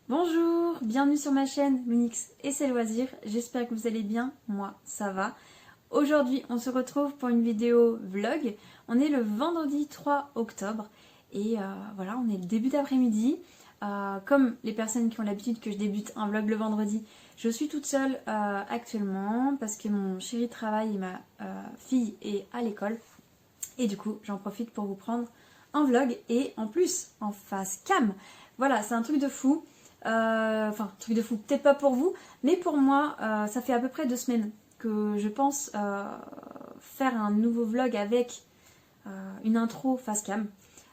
Bonjour, bienvenue sur ma chaîne Lunix et ses loisirs, j'espère que vous allez bien, moi ça va. Aujourd'hui on se retrouve pour une vidéo vlog, on est le vendredi 3 octobre et voilà on est le début d'après-midi. Comme les personnes qui ont l'habitude que je débute un vlog le vendredi, je suis toute seule actuellement parce que mon chéri travaille et ma fille est à l'école et du coup j'en profite pour vous prendre un vlog et en plus en face cam. Voilà, c'est un truc de fou. Enfin, truc de fou, peut-être pas pour vous, mais pour moi, ça fait à peu près 2 semaines que je pense faire un nouveau vlog avec une intro face cam.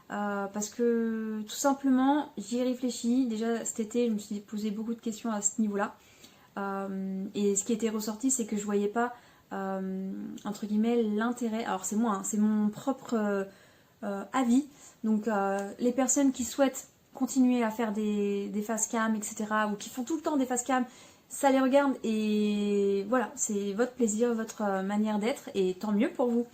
Parce que tout simplement, j'y ai réfléchi. Déjà cet été, je me suis posé beaucoup de questions à ce niveau-là. Et ce qui était ressorti, c'est que je voyais pas, entre guillemets, l'intérêt. Alors c'est moi, hein, c'est mon propre avis. Donc les personnes qui souhaitent continuer à faire des face cam, etc., ou qui font tout le temps des face cam, ça les regarde et voilà, c'est votre plaisir, votre manière d'être et tant mieux pour vous.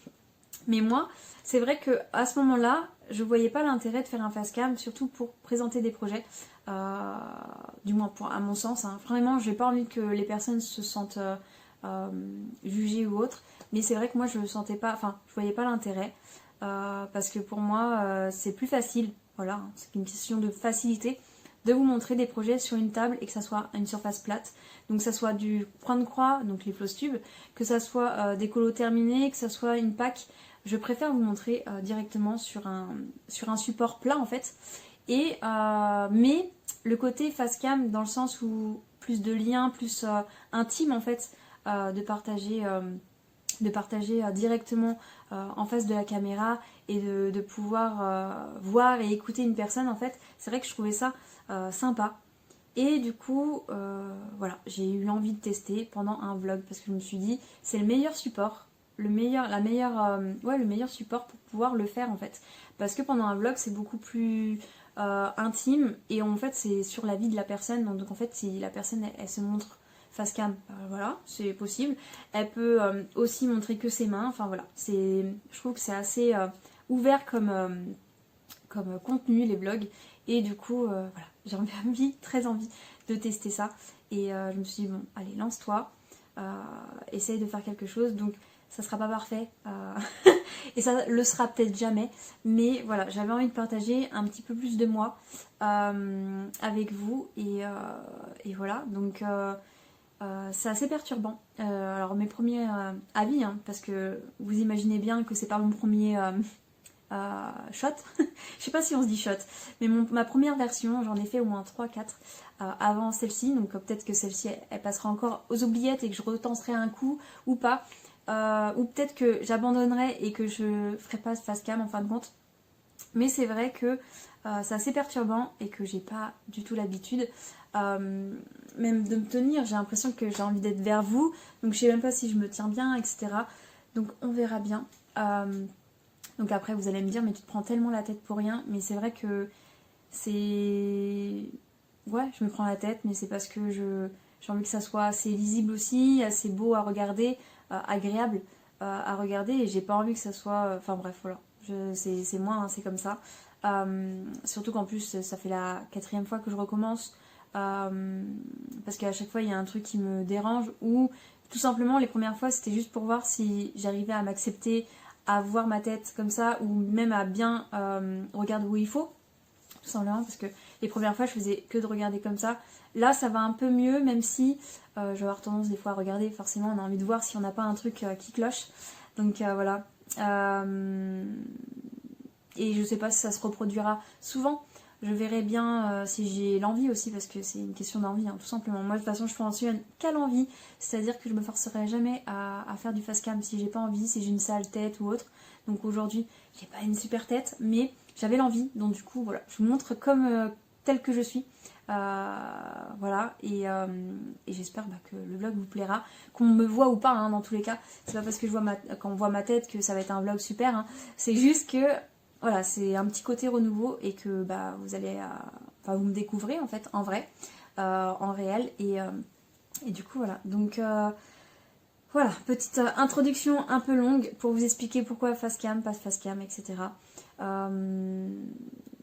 Mais moi, c'est vrai que à ce moment-là, je voyais pas l'intérêt de faire un face cam, surtout pour présenter des projets. Du moins à mon sens. Hein. Vraiment, j'ai pas envie que les personnes se sentent jugées ou autres. Mais c'est vrai que moi, je sentais pas, enfin, je voyais pas l'intérêt. Parce que pour moi c'est plus facile, voilà, c'est une question de facilité de vous montrer des projets sur une table et que ça soit une surface plate, donc que ça soit du point de croix, donc les floss tubes, que ça soit des colos terminés, que ça soit une pack. Je préfère vous montrer directement sur un support plat en fait. Et mais le côté face cam dans le sens où plus de liens, plus intime en fait, de partager directement en face de la caméra et de pouvoir voir et écouter une personne en fait, c'est vrai que je trouvais ça sympa. Et du coup, voilà, j'ai eu envie de tester pendant un vlog parce que je me suis dit c'est le meilleur support, le meilleur support pour pouvoir le faire en fait. Parce que pendant un vlog c'est beaucoup plus intime et en fait c'est sur la vie de la personne. Donc en fait si la personne elle se montre face cam, voilà, c'est possible. Elle peut aussi montrer que ses mains, enfin voilà. Je trouve que c'est assez ouvert comme contenu les vlogs. Et du coup, voilà, j'ai très envie de tester ça. Et je me suis dit, bon, allez, lance-toi, essaye de faire quelque chose. Donc, ça sera pas parfait. Et ça le sera peut-être jamais. Mais voilà, j'avais envie de partager un petit peu plus de moi avec vous. Et voilà, donc c'est assez perturbant. Alors mes premiers avis, hein, parce que vous imaginez bien que c'est pas mon premier shot. Je sais pas si on se dit shot, mais ma première version, j'en ai fait au moins 3-4 avant celle-ci, donc peut-être que celle-ci elle passera encore aux oubliettes et que je retenterai un coup ou pas. Ou peut-être que j'abandonnerai et que je ferai pas face cam en fin de compte. Mais c'est vrai que c'est assez perturbant et que j'ai pas du tout l'habitude même de me tenir. J'ai l'impression que j'ai envie d'être vers vous, donc je sais même pas si je me tiens bien, etc. Donc on verra bien. Donc après vous allez me dire mais tu te prends tellement la tête pour rien, mais c'est vrai que c'est... Ouais, je me prends la tête, mais c'est parce que j'ai envie que ça soit assez lisible aussi, assez beau à regarder, agréable à regarder, et j'ai pas envie que ça soit... Enfin bref, voilà. C'est moi, hein, c'est comme ça. Surtout qu'en plus, ça fait la 4e fois que je recommence. Parce qu'à chaque fois, il y a un truc qui me dérange. Ou tout simplement, les premières fois, c'était juste pour voir si j'arrivais à m'accepter, à voir ma tête comme ça, ou même à bien regarder où il faut. Tout simplement, parce que les premières fois, je faisais que de regarder comme ça. Là, ça va un peu mieux, même si je vais avoir tendance des fois à regarder. Forcément, on a envie de voir si on n'a pas un truc qui cloche. Donc voilà. Et je sais pas si ça se reproduira souvent. Je verrai bien si j'ai l'envie aussi, parce que c'est une question d'envie, hein, tout simplement. Moi, de toute façon, je fonctionne qu'à l'envie, c'est-à-dire que je me forcerai jamais à faire du face cam si j'ai pas envie, si j'ai une sale tête ou autre. Donc aujourd'hui, j'ai pas une super tête, mais j'avais l'envie, donc du coup, voilà, je vous montre comme telle que je suis. Voilà, et j'espère que le vlog vous plaira, qu'on me voit ou pas, hein, dans tous les cas. C'est pas parce que quand on voit ma tête que ça va être un vlog super, hein. C'est juste que voilà, c'est un petit côté renouveau et que vous allez, vous me découvrez en fait en vrai, en réel, et du coup voilà. Donc voilà, petite introduction un peu longue pour vous expliquer pourquoi face cam, pas face cam, etc.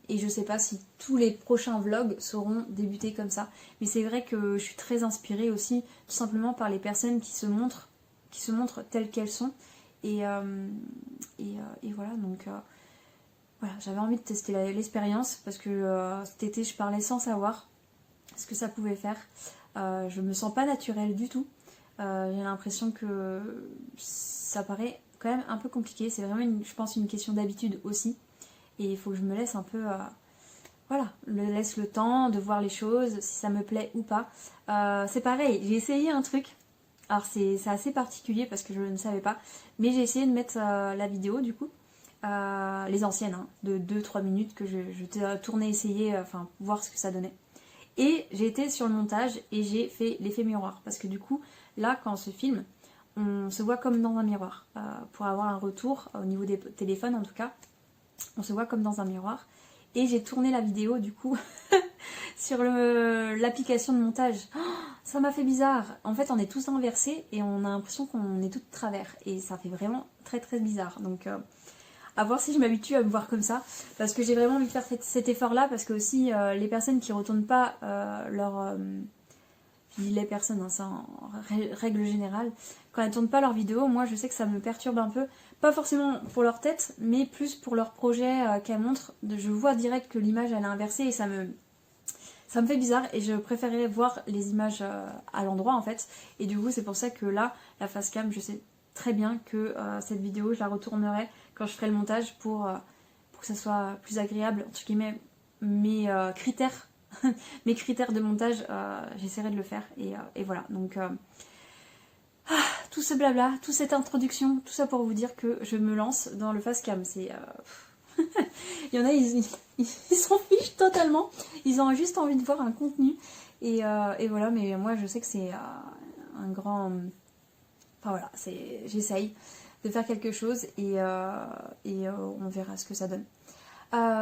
Et je sais pas si tous les prochains vlogs sauront débuter comme ça. Mais c'est vrai que je suis très inspirée aussi, tout simplement par les personnes qui se montrent telles qu'elles sont. Et voilà, donc voilà, j'avais envie de tester l'expérience parce que cet été je parlais sans savoir ce que ça pouvait faire. Je me sens pas naturelle du tout. J'ai l'impression que ça paraît quand même un peu compliqué. C'est vraiment, je pense, une question d'habitude aussi. Et il faut que je me laisse un peu... voilà, laisse le temps de voir les choses, si ça me plaît ou pas. C'est pareil, j'ai essayé un truc. Alors c'est assez particulier parce que je ne savais pas. Mais j'ai essayé de mettre la vidéo du coup. Les anciennes, hein, de 2-3 minutes que je tournais, essayer, enfin voir ce que ça donnait. Et j'ai été sur le montage et j'ai fait l'effet miroir. Parce que du coup, là quand on se filme, on se voit comme dans un miroir. Pour avoir un retour, au niveau des téléphones en tout cas, on se voit comme dans un miroir. Et j'ai tourné la vidéo du coup sur l'application de montage. Oh, ça m'a fait bizarre. En fait on est tous inversés et on a l'impression qu'on est tous de travers. Et ça fait vraiment très très bizarre. Donc à voir si je m'habitue à me voir comme ça. Parce que j'ai vraiment envie de faire cet effort là. Parce que aussi les personnes qui retournent pas leur... je dis les personnes, hein, ça en règle générale. Quand elles tournent pas leurs vidéos, moi je sais que ça me perturbe un peu. Pas forcément pour leur tête, mais plus pour leur projet qu'elles montrent. Je vois direct que l'image elle est inversée et ça me fait bizarre. Et je préférais voir les images à l'endroit en fait. Et du coup c'est pour ça que là, la face cam, je sais très bien que cette vidéo je la retournerai quand je ferai le montage pour que ça soit plus agréable. Entre guillemets, mes critères mes critères de montage, j'essaierai de le faire et voilà. Donc tout ce blabla, toute cette introduction, tout ça pour vous dire que je me lance dans le face cam. C'est il y en a, ils s'en fichent totalement. Ils ont juste envie de voir un contenu et voilà. Mais moi je sais que c'est un grand... Enfin voilà, j'essaye de faire quelque chose et on verra ce que ça donne.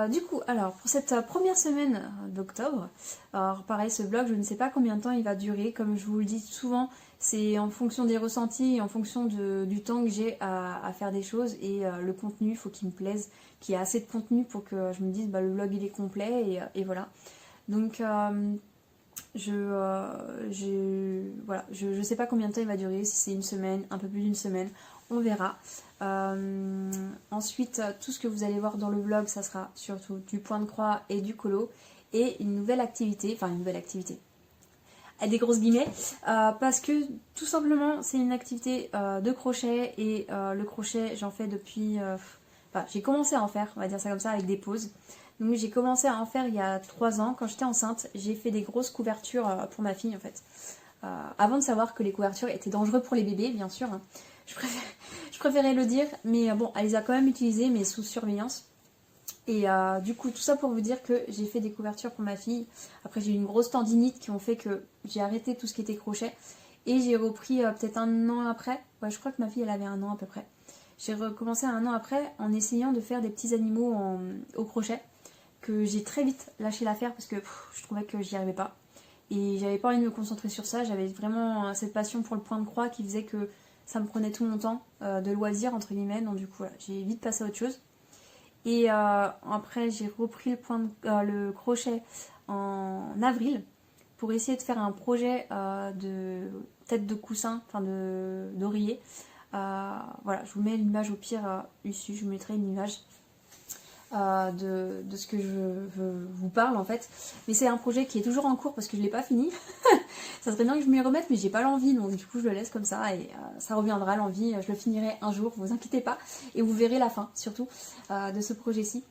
Du coup, alors pour cette première semaine d'octobre, alors pareil, ce vlog, je ne sais pas combien de temps il va durer. Comme je vous le dis souvent, c'est en fonction des ressentis et en fonction du temps que j'ai à faire des choses. Et le contenu, il faut qu'il me plaise, qu'il y ait assez de contenu pour que je me dise bah, le vlog il est complet et voilà. Donc voilà, je sais pas combien de temps il va durer, si c'est une semaine, un peu plus d'une semaine, on verra. Ensuite, tout ce que vous allez voir dans le vlog, ça sera surtout du point de croix et du colo et une nouvelle activité, avec des grosses guillemets, parce que tout simplement c'est une activité de crochet et le crochet j'en fais depuis... Enfin, j'ai commencé à en faire, on va dire ça comme ça, avec des pauses. Donc j'ai commencé à en faire il y a 3 ans, quand j'étais enceinte, j'ai fait des grosses couvertures pour ma fille en fait. Avant de savoir que les couvertures étaient dangereuses pour les bébés, bien sûr, hein. Je préférais le dire, mais bon, elle les a quand même utilisées, mais sous surveillance. Et du coup, tout ça pour vous dire que j'ai fait des couvertures pour ma fille. Après, j'ai eu une grosse tendinite qui ont fait que j'ai arrêté tout ce qui était crochet. Et j'ai repris peut-être un an après. Ouais, je crois que ma fille, elle avait 1 an à peu près. J'ai recommencé 1 an après en essayant de faire des petits animaux au crochet. Que j'ai très vite lâché l'affaire parce que je trouvais que j'y arrivais pas. Et j'avais pas envie de me concentrer sur ça. J'avais vraiment cette passion pour le point de croix qui faisait que ça me prenait tout mon temps de loisir entre guillemets. Donc du coup, voilà, j'ai vite passé à autre chose. Et après, j'ai repris le crochet en avril pour essayer de faire un projet de tête de coussin, enfin d'oreiller. Voilà, je vous mets l'image au pire ici, je vous mettrai une image de ce que je vous parle en fait. Mais c'est un projet qui est toujours en cours parce que je ne l'ai pas fini. Ça serait bien que je m'y remette, mais j'ai pas l'envie, donc du coup je le laisse comme ça et ça reviendra l'envie. Je le finirai un jour, vous inquiétez pas, et vous verrez la fin surtout de ce projet-ci.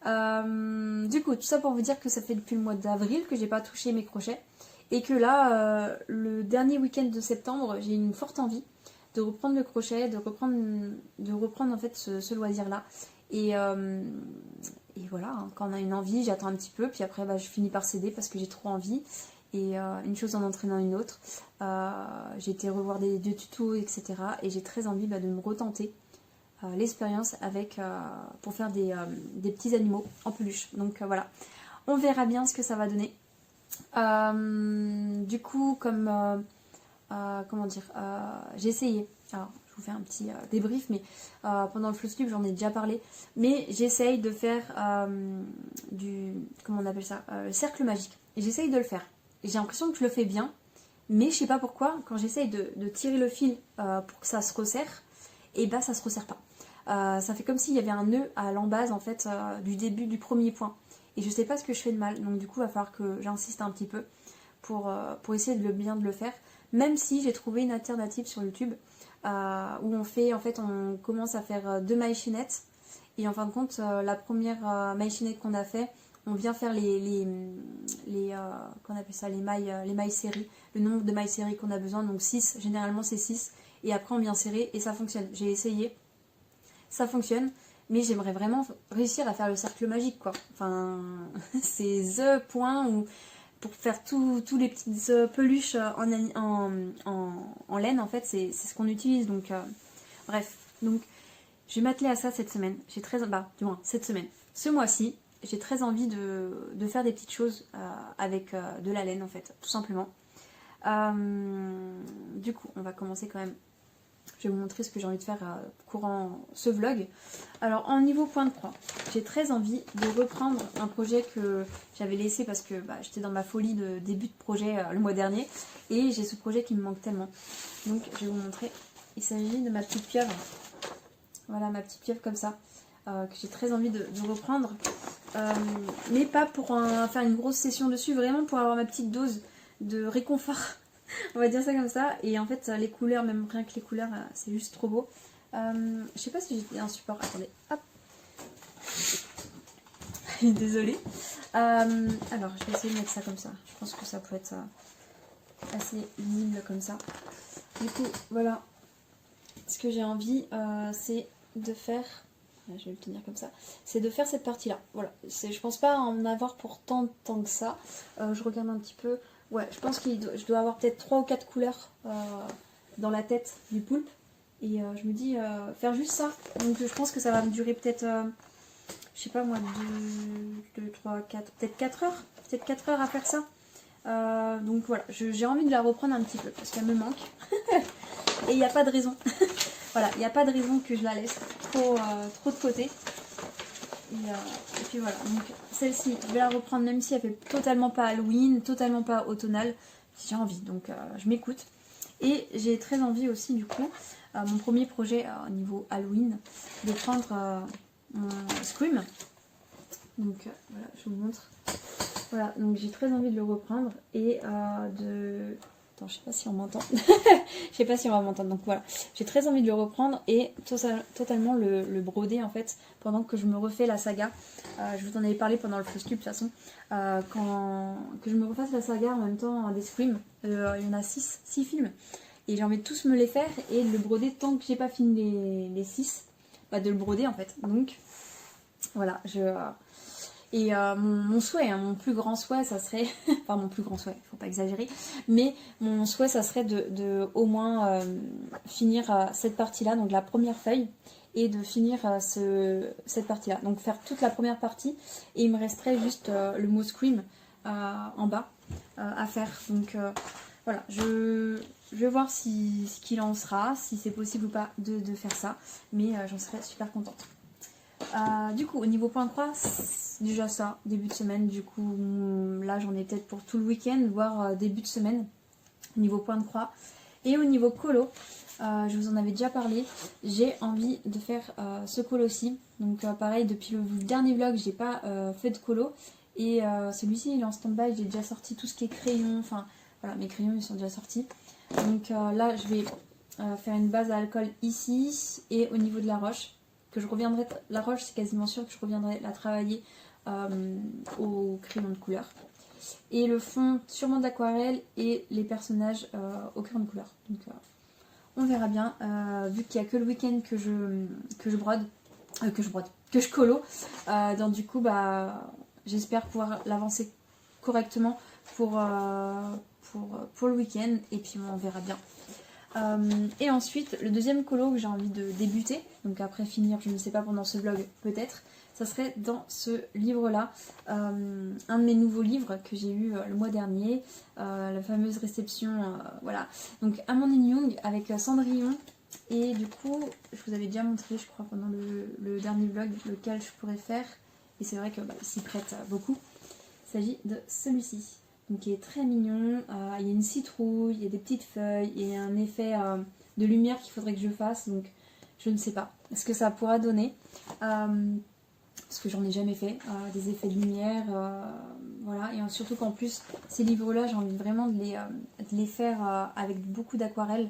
Du coup, tout ça pour vous dire que ça fait depuis le mois d'avril que j'ai pas touché mes crochets et que là, le dernier week-end de septembre, j'ai une forte envie de reprendre le crochet, de reprendre en fait ce loisir-là. Et voilà, hein, quand on a une envie, j'attends un petit peu, puis après bah, je finis par céder parce que j'ai trop envie. Et une chose en entraînant une autre. J'ai été revoir des tutos, etc. Et j'ai très envie de me retenter l'expérience pour faire des petits animaux en peluche. Donc voilà, on verra bien ce que ça va donner. Du coup, comment dire, j'ai essayé. Alors, je vous fais un petit débrief, mais pendant le Floss Club j'en ai déjà parlé. Mais j'essaye de faire comment on appelle ça, le cercle magique. Et j'essaye de le faire. Et j'ai l'impression que je le fais bien, mais je sais pas pourquoi, quand j'essaye de tirer le fil pour que ça se resserre, et bah ça se resserre pas. Ça fait comme s'il y avait un nœud à l'embase en fait du début du premier point. Et je sais pas ce que je fais de mal, donc du coup il va falloir que j'insiste un petit peu pour essayer de bien de le faire. Même si j'ai trouvé une alternative sur YouTube où on commence à faire 2 mailles chaînettes. Et en fin de compte, la première maille chaînette qu'on a fait, on vient faire qu'on appelle ça, les mailles séries, le nombre de mailles séries qu'on a besoin, donc 6, généralement c'est 6, et après on vient serrer et ça fonctionne. J'ai essayé, ça fonctionne, mais j'aimerais vraiment réussir à faire le cercle magique, quoi. Enfin, c'est the point où, pour faire tous les petites peluches en laine, en fait, c'est ce qu'on utilise, donc bref. Donc, je vais m'atteler à ça cette semaine. Du moins, cette semaine. Ce mois-ci, j'ai très envie de faire des petites choses avec de la laine, en fait, tout simplement. Du coup, on va commencer quand même. Je vais vous montrer ce que j'ai envie de faire courant ce vlog. Alors, en niveau point de croix, j'ai très envie de reprendre un projet que j'avais laissé parce que j'étais dans ma folie de début de projet le mois dernier. Et j'ai ce projet qui me manque tellement. Donc, je vais vous montrer. Il s'agit de ma petite pieuvre. Voilà, ma petite pieuvre comme ça. Que j'ai très envie de reprendre. Mais pas pour faire une grosse session dessus. Vraiment pour avoir ma petite dose de réconfort. On va dire ça comme ça. Et en fait, les couleurs, même rien que les couleurs, c'est juste trop beau. Je sais pas si j'ai un support. Attendez, hop. Désolée. Alors, je vais essayer de mettre ça comme ça. Je pense que ça peut être assez lisible comme ça. Du coup, voilà. Ce que j'ai envie, c'est de faire... Je vais le tenir comme ça. C'est de faire cette partie-là. Voilà. Je pense pas en avoir pour tant que ça. Je regarde un petit peu... Ouais, je pense que je dois avoir peut-être 3 ou 4 couleurs dans la tête du poulpe. Et je me dis, faire juste ça. Donc je pense que ça va me durer peut-être, je sais pas moi, 2, 3, 4, peut-être 4 heures. Peut-être 4 heures à faire ça. Donc voilà, j'ai envie de la reprendre un petit peu parce qu'elle me manque. Et il n'y a pas de raison. Voilà, il n'y a pas de raison que je la laisse trop de côté. Et puis voilà, donc celle-ci, je vais la reprendre même si elle fait totalement pas Halloween, totalement pas automnal. J'ai envie, donc je m'écoute. Et j'ai très envie aussi du coup, mon premier projet au niveau Halloween, de prendre mon Scream. Donc voilà, je vous montre. Voilà, donc j'ai très envie de le reprendre et de... Attends, je sais pas si on m'entend. Je sais pas si on va m'entendre. Donc voilà, j'ai très envie de le reprendre et totalement le broder en fait pendant que je me refais la saga. Je vous en avais parlé pendant le Floss Club de toute façon. Que je me refasse la saga en même temps des Scream. Il y en a 6 films. Et j'ai envie de tous me les faire et de le broder tant que j'ai pas fini les 6. De le broder en fait. Donc voilà, Et mon souhait, hein, mon plus grand souhait, ça serait... enfin, mon plus grand souhait, faut pas exagérer. Mais mon souhait, ça serait de au moins finir cette partie-là, donc la première feuille. Et de finir cette partie-là. Donc faire toute la première partie. Et il me resterait juste le mot Scream en bas à faire. Donc voilà, je vais voir ce qu'il en sera, si c'est possible ou pas de faire ça. Mais j'en serais super contente. Du coup, au niveau point de croix, déjà ça, début de semaine. Du coup, là, j'en ai peut-être pour tout le week-end, voire début de semaine, au niveau point de croix. Et au niveau colo, je vous en avais déjà parlé, j'ai envie de faire ce colo-ci. Donc pareil, depuis le dernier vlog, j'ai pas fait de colo. Et celui-ci, il est en stand-by, j'ai déjà sorti tout ce qui est crayon. Enfin, voilà, mes crayons, ils sont déjà sortis. Donc là, je vais faire une base à alcool ici et au niveau de la roche. Que je reviendrai, la roche c'est quasiment sûr que je reviendrai la travailler au crayon de couleur. Et le fond sûrement d'aquarelle et les personnages au crayon de couleur. Donc on verra bien, vu qu'il n'y a que le week-end que je brode, que je colo. Donc du coup j'espère pouvoir l'avancer correctement pour le week-end et puis on verra bien. Et ensuite, le deuxième colo que j'ai envie de débuter, donc après finir, je ne sais pas pendant ce vlog peut-être, ça serait dans ce livre-là, un de mes nouveaux livres que j'ai eu le mois dernier, la fameuse réception, voilà. Donc Amandine Young avec Cendrillon Et du coup, je vous avais déjà montré, je crois, pendant le dernier vlog, lequel je pourrais faire. Et c'est vrai que il s'y prête beaucoup. Il s'agit de celui-ci. Donc il est très mignon. Il y a une citrouille, il y a des petites feuilles, et un effet de lumière qu'il faudrait que je fasse. Donc je ne sais pas ce que ça pourra donner. Parce que j'en ai jamais fait. Des effets de lumière. Voilà. Et surtout qu'en plus, ces livres-là, j'ai envie vraiment de les faire avec beaucoup d'aquarelle.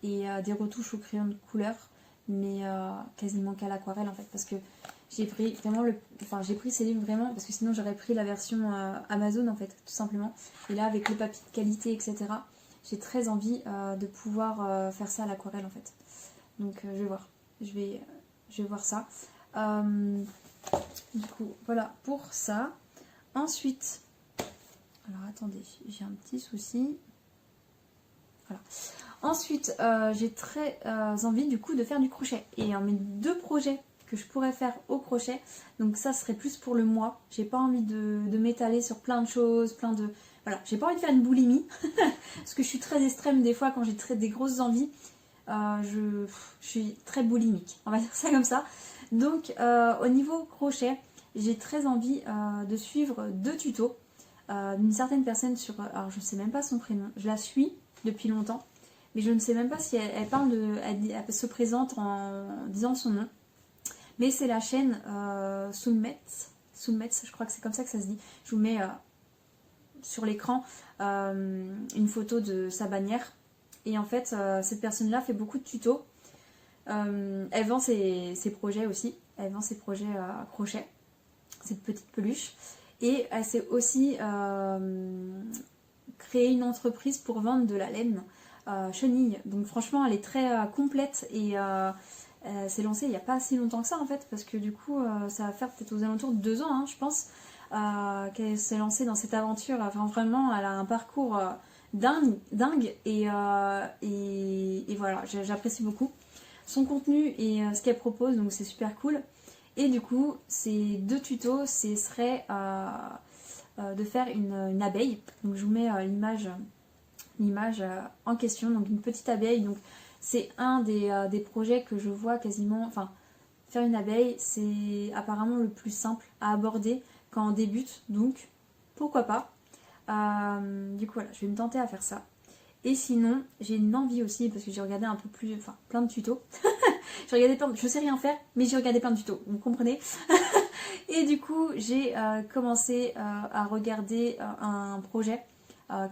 Et des retouches au crayon de couleur, mais quasiment qu'à l'aquarelle en fait, parce que j'ai pris vraiment j'ai pris ces livres vraiment parce que sinon j'aurais pris la version Amazon en fait, tout simplement. Et là avec le papier de qualité, etc., j'ai très envie de pouvoir faire ça à l'aquarelle en fait. Donc je vais voir, je vais voir ça. Du coup voilà pour ça. Ensuite, alors attendez, j'ai un petit souci. Voilà. Ensuite, j'ai très envie du coup de faire du crochet. Et mes 2 projets que je pourrais faire au crochet, donc ça serait plus pour le mois. J'ai pas envie de m'étaler sur plein de choses, Voilà, j'ai pas envie de faire une boulimie, parce que je suis très extrême des fois quand j'ai des grosses envies. Je suis très boulimique, on va dire ça comme ça. Donc au niveau crochet, j'ai très envie de suivre 2 tutos d'une certaine personne sur... Alors je sais même pas son prénom, je la suis depuis longtemps. Mais je ne sais même pas si elle parle elle se présente en disant son nom. Mais c'est la chaîne Soulmetz, je crois que c'est comme ça que ça se dit. Je vous mets sur l'écran une photo de sa bannière. Et en fait, cette personne-là fait beaucoup de tutos. Elle vend ses projets aussi. Elle vend ses projets à crochet. Cette petite peluche. Et elle s'est aussi créée une entreprise pour vendre de la laine. Chenille. Donc franchement elle est très complète et s'est lancée il n'y a pas si longtemps que ça en fait, parce que du coup ça va faire peut-être aux alentours de 2 ans hein, je pense qu'elle s'est lancée dans cette aventure. Enfin vraiment elle a un parcours dingue et voilà, j'apprécie beaucoup son contenu et ce qu'elle propose, donc c'est super cool. Et du coup ces 2 tutos ce serait de faire une abeille. Donc je vous mets l'image en question, donc une petite abeille. Donc c'est un des projets que je vois quasiment, enfin faire une abeille c'est apparemment le plus simple à aborder quand on débute, donc pourquoi pas. Du coup voilà, je vais me tenter à faire ça. Et sinon j'ai une envie aussi, parce que j'ai regardé un peu plus, enfin plein de tutos. J'ai regardé je sais rien faire, mais j'ai regardé plein de tutos, vous comprenez. Et du coup j'ai commencé à regarder un projet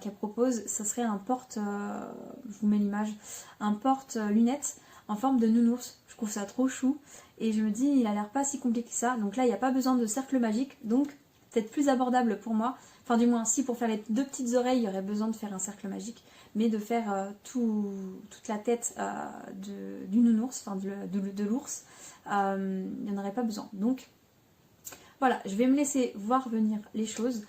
qu'elle propose. Ça serait un porte, je vous mets l'image, un porte lunettes en forme de nounours. Je trouve ça trop chou et je me dis il a l'air pas si compliqué que ça. Donc là il n'y a pas besoin de cercle magique, donc peut-être plus abordable pour moi. Enfin du moins si pour faire les 2 petites oreilles il y aurait besoin de faire un cercle magique, mais de faire toute la tête du nounours, enfin de l'ours, il n'y en aurait pas besoin. Donc voilà, je vais me laisser voir venir les choses.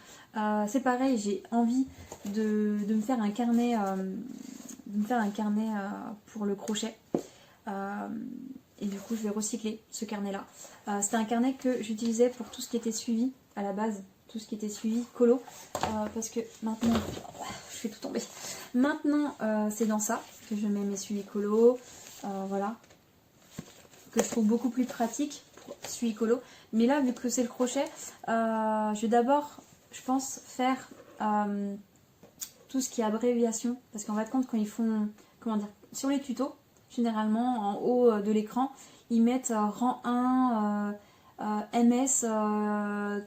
C'est pareil, j'ai envie de me faire un carnet, pour le crochet. Et du coup, je vais recycler ce carnet-là. C'était un carnet que j'utilisais pour tout ce qui était suivi à la base, tout ce qui était suivi colo. Parce que maintenant, je fais tout tomber. Maintenant, c'est dans ça que je mets mes suivis colo. Voilà. Que je trouve beaucoup plus pratique pour suivi colo. Mais là, vu que c'est le crochet, je vais d'abord, je pense, faire tout ce qui est abréviation. Parce qu'en fin de compte, quand ils font, comment dire, sur les tutos, généralement, en haut de l'écran, ils mettent rang 1, MS,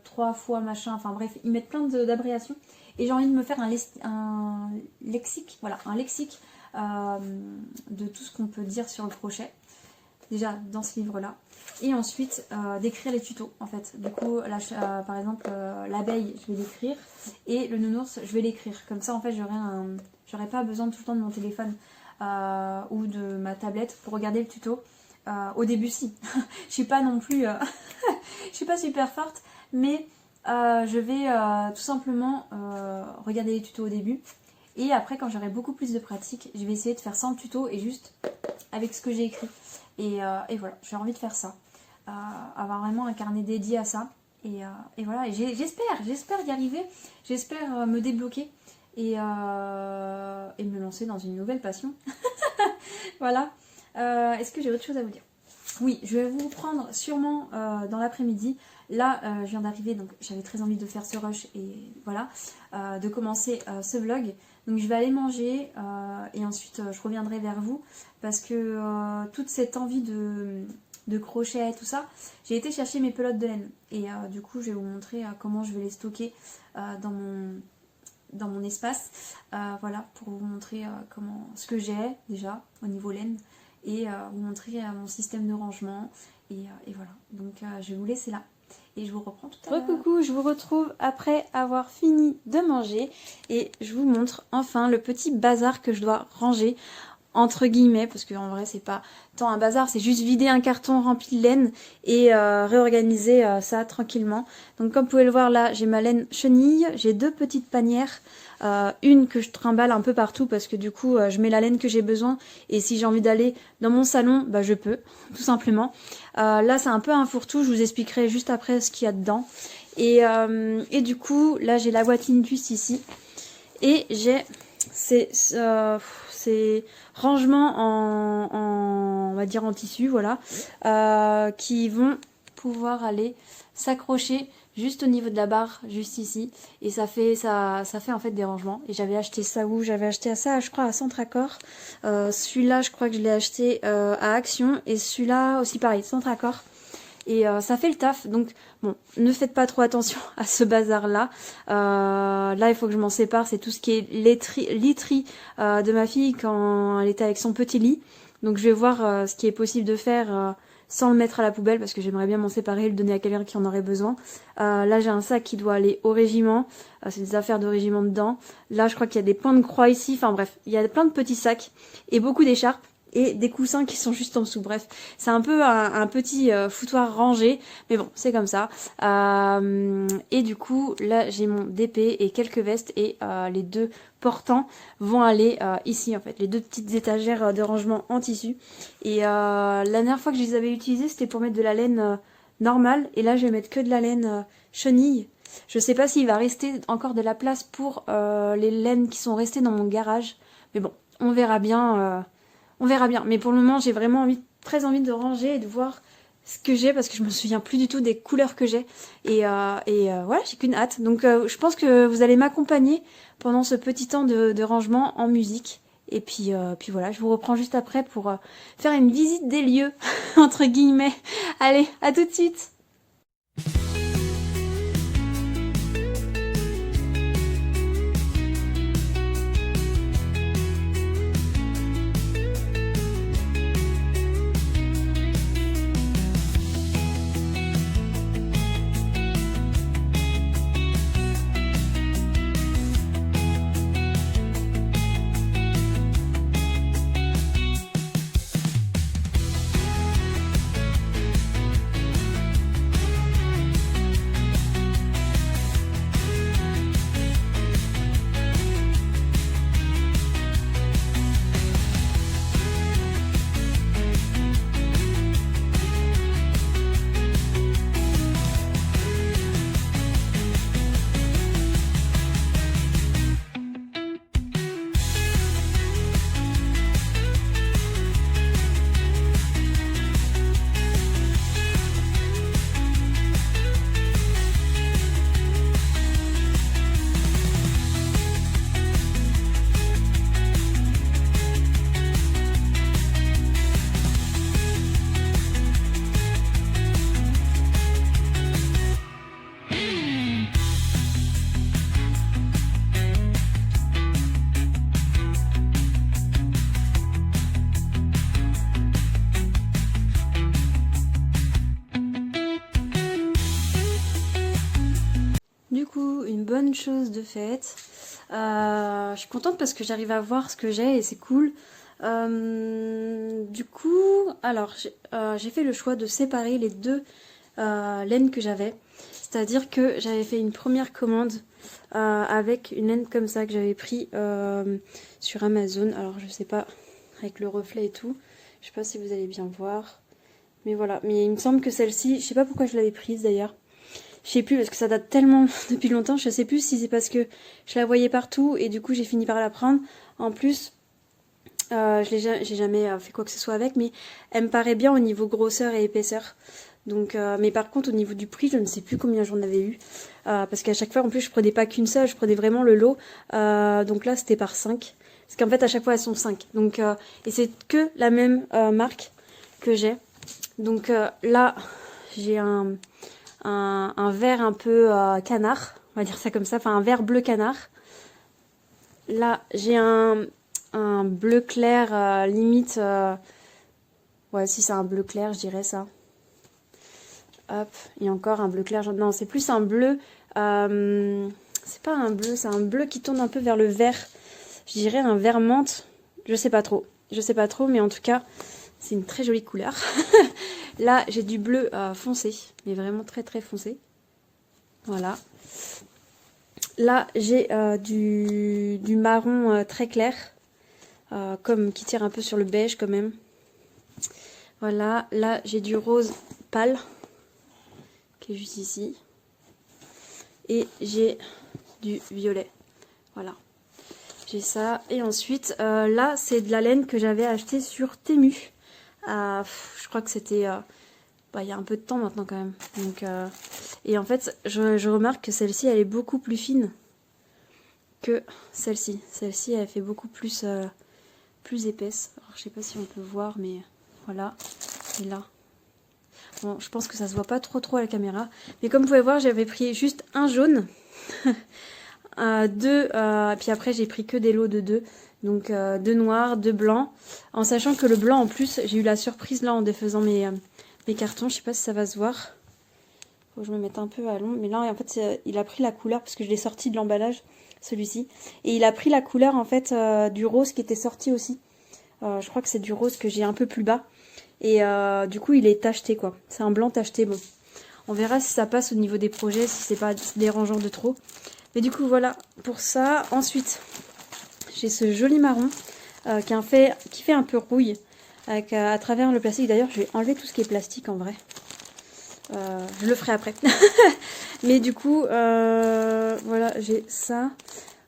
3 fois machin, enfin bref, ils mettent plein d'abréviations. Et j'ai envie de me faire un lexique, voilà, un lexique de tout ce qu'on peut dire sur le crochet. Déjà dans ce livre là, et ensuite d'écrire les tutos en fait. Du coup là, par exemple l'abeille je vais l'écrire et le nounours je vais l'écrire, comme ça en fait j'aurai pas besoin tout le temps de mon téléphone ou de ma tablette pour regarder le tuto. Au début si je suis pas non plus je suis pas super forte, mais je vais tout simplement regarder les tutos au début, et après quand j'aurai beaucoup plus de pratique je vais essayer de faire sans le tuto et juste avec ce que j'ai écrit. Et voilà, j'ai envie de faire ça. Avoir vraiment un carnet dédié à ça. Et voilà, et j'espère y arriver. J'espère me débloquer et me lancer dans une nouvelle passion. Voilà. Est-ce que j'ai autre chose à vous dire? Oui, je vais vous reprendre sûrement dans l'après-midi. Là, je viens d'arriver, donc j'avais très envie de faire ce rush et voilà, de commencer ce vlog. Donc je vais aller manger et ensuite je reviendrai vers vous parce que toute cette envie de crochet, tout ça, j'ai été chercher mes pelotes de laine et du coup je vais vous montrer comment je vais les stocker dans mon espace. Voilà, pour vous montrer ce que j'ai déjà au niveau laine et vous montrer mon système de rangement et voilà. Donc je vais vous laisser là. Et je vous reprends tout à l'heure. Coucou, je vous retrouve après avoir fini de manger et je vous montre enfin le petit bazar que je dois ranger entre guillemets, parce qu'en vrai c'est pas tant un bazar, c'est juste vider un carton rempli de laine et réorganiser ça tranquillement. Donc comme vous pouvez le voir là, j'ai ma laine chenille, j'ai 2 petites panières, une que je trimballe un peu partout parce que du coup je mets la laine que j'ai besoin et si j'ai envie d'aller dans mon salon, bah je peux, tout simplement. Là c'est un peu un fourre-tout, je vous expliquerai juste après ce qu'il y a dedans. Et du coup là j'ai la boîte Incus ici et j'ai ces rangements on va dire en tissu, voilà, qui vont pouvoir aller s'accrocher juste au niveau de la barre, juste ici, et ça fait en fait des rangements. Et j'avais acheté ça où? J'avais acheté ça, je crois, à Centracor. Celui-là, je crois que je l'ai acheté à Action, et celui-là aussi pareil, Centracor. Et ça fait le taf, donc bon, ne faites pas trop attention à ce bazar là. Là il faut que je m'en sépare, c'est tout ce qui est literie de ma fille quand elle était avec son petit lit. Donc je vais voir ce qui est possible de faire sans le mettre à la poubelle parce que j'aimerais bien m'en séparer et le donner à quelqu'un qui en aurait besoin. Là j'ai un sac qui doit aller au régiment, c'est des affaires de régiment dedans. Là je crois qu'il y a des points de croix ici, enfin bref, il y a plein de petits sacs et beaucoup d'écharpes. Et des coussins qui sont juste en dessous. Bref, c'est un peu un petit foutoir rangé, mais bon, c'est comme ça. Et du coup, là, j'ai mon DP et quelques vestes, et les 2 portants vont aller ici, en fait. Les 2 petites étagères de rangement en tissu. Et la dernière fois que je les avais utilisées, c'était pour mettre de la laine normale, et là, je vais mettre que de la laine chenille. Je sais pas s'il va rester encore de la place pour les laines qui sont restées dans mon garage, mais bon, on verra bien. On verra bien, mais pour le moment j'ai vraiment très envie de ranger et de voir ce que j'ai parce que je me souviens plus du tout des couleurs que j'ai et voilà, j'ai qu'une hâte. Donc je pense que vous allez m'accompagner pendant ce petit temps de rangement en musique et puis voilà, je vous reprends juste après pour faire une visite des lieux entre guillemets. Allez, à tout de suite. Du coup, une bonne chose de faite. Je suis contente parce que j'arrive à voir ce que j'ai et c'est cool. Du coup, alors j'ai fait le choix de séparer les 2 laines que j'avais. C'est-à-dire que j'avais fait une première commande avec une laine comme ça que j'avais pris sur Amazon. Alors je sais pas, avec le reflet et tout. Je sais pas si vous allez bien voir. Mais voilà, mais il me semble que celle-ci, je sais pas pourquoi je l'avais prise d'ailleurs. Je sais plus parce que ça date tellement depuis longtemps, je sais plus si c'est parce que je la voyais partout et du coup j'ai fini par la prendre. En plus, J'ai jamais fait quoi que ce soit avec, mais elle me paraît bien au niveau grosseur et épaisseur. Donc, mais par contre, au niveau du prix, je ne sais plus combien j'en avais eu. Parce qu'à chaque fois, en plus, je prenais pas qu'une seule, je prenais vraiment le lot. Donc là, c'était par 5. Parce qu'en fait, à chaque fois, elles sont 5. Donc, et c'est que la même marque que j'ai. Donc là, j'ai un vert un peu canard, on va dire ça comme ça, enfin un vert bleu canard. Là, j'ai un bleu clair, limite, ouais, si c'est un bleu clair, je dirais ça. Hop, et encore un bleu clair, non, c'est plus un bleu, c'est pas un bleu, c'est un bleu qui tourne un peu vers le vert. Je dirais un vert menthe, je sais pas trop, mais en tout cas, c'est une très jolie couleur. Là, j'ai du bleu foncé, mais vraiment très très foncé. Voilà. Là, j'ai du marron très clair, comme qui tire un peu sur le beige quand même. Voilà. Là, j'ai du rose pâle, qui est juste ici. Et j'ai du violet. Voilà. J'ai ça. Et ensuite, là, c'est de la laine que j'avais acheté sur Temu. Je crois que c'était il y a un peu de temps maintenant quand même. Donc, et en fait, je remarque que celle-ci, elle est beaucoup plus fine que celle-ci. Celle-ci, elle fait beaucoup plus, plus épaisse. Alors, je sais pas si on peut voir, mais voilà. Et là. Bon, je pense que ça se voit pas trop à la caméra. Mais comme vous pouvez voir, j'avais pris juste un jaune. Deux, puis après, j'ai pris que des lots de deux. Donc, deux noirs, deux blancs. En sachant que le blanc, en plus, j'ai eu la surprise là en défaisant mes cartons. Je sais pas si ça va se voir. Faut que je me mette un peu à l'ombre. Mais là, en fait, il a pris la couleur parce que je l'ai sorti de l'emballage, celui-ci. Et il a pris la couleur, en fait, du rose qui était sorti aussi. Je crois que c'est du rose que j'ai un peu plus bas. Et du coup, il est tacheté, quoi. C'est un blanc tacheté. Bon, on verra si ça passe au niveau des projets, si c'est pas dérangeant de trop. Mais du coup, voilà pour ça. Ensuite, j'ai ce joli marron qui fait un peu rouille. Avec, à travers le plastique. D'ailleurs, je vais enlever tout ce qui est plastique en vrai. Je le ferai après. Mais du coup, voilà, j'ai ça.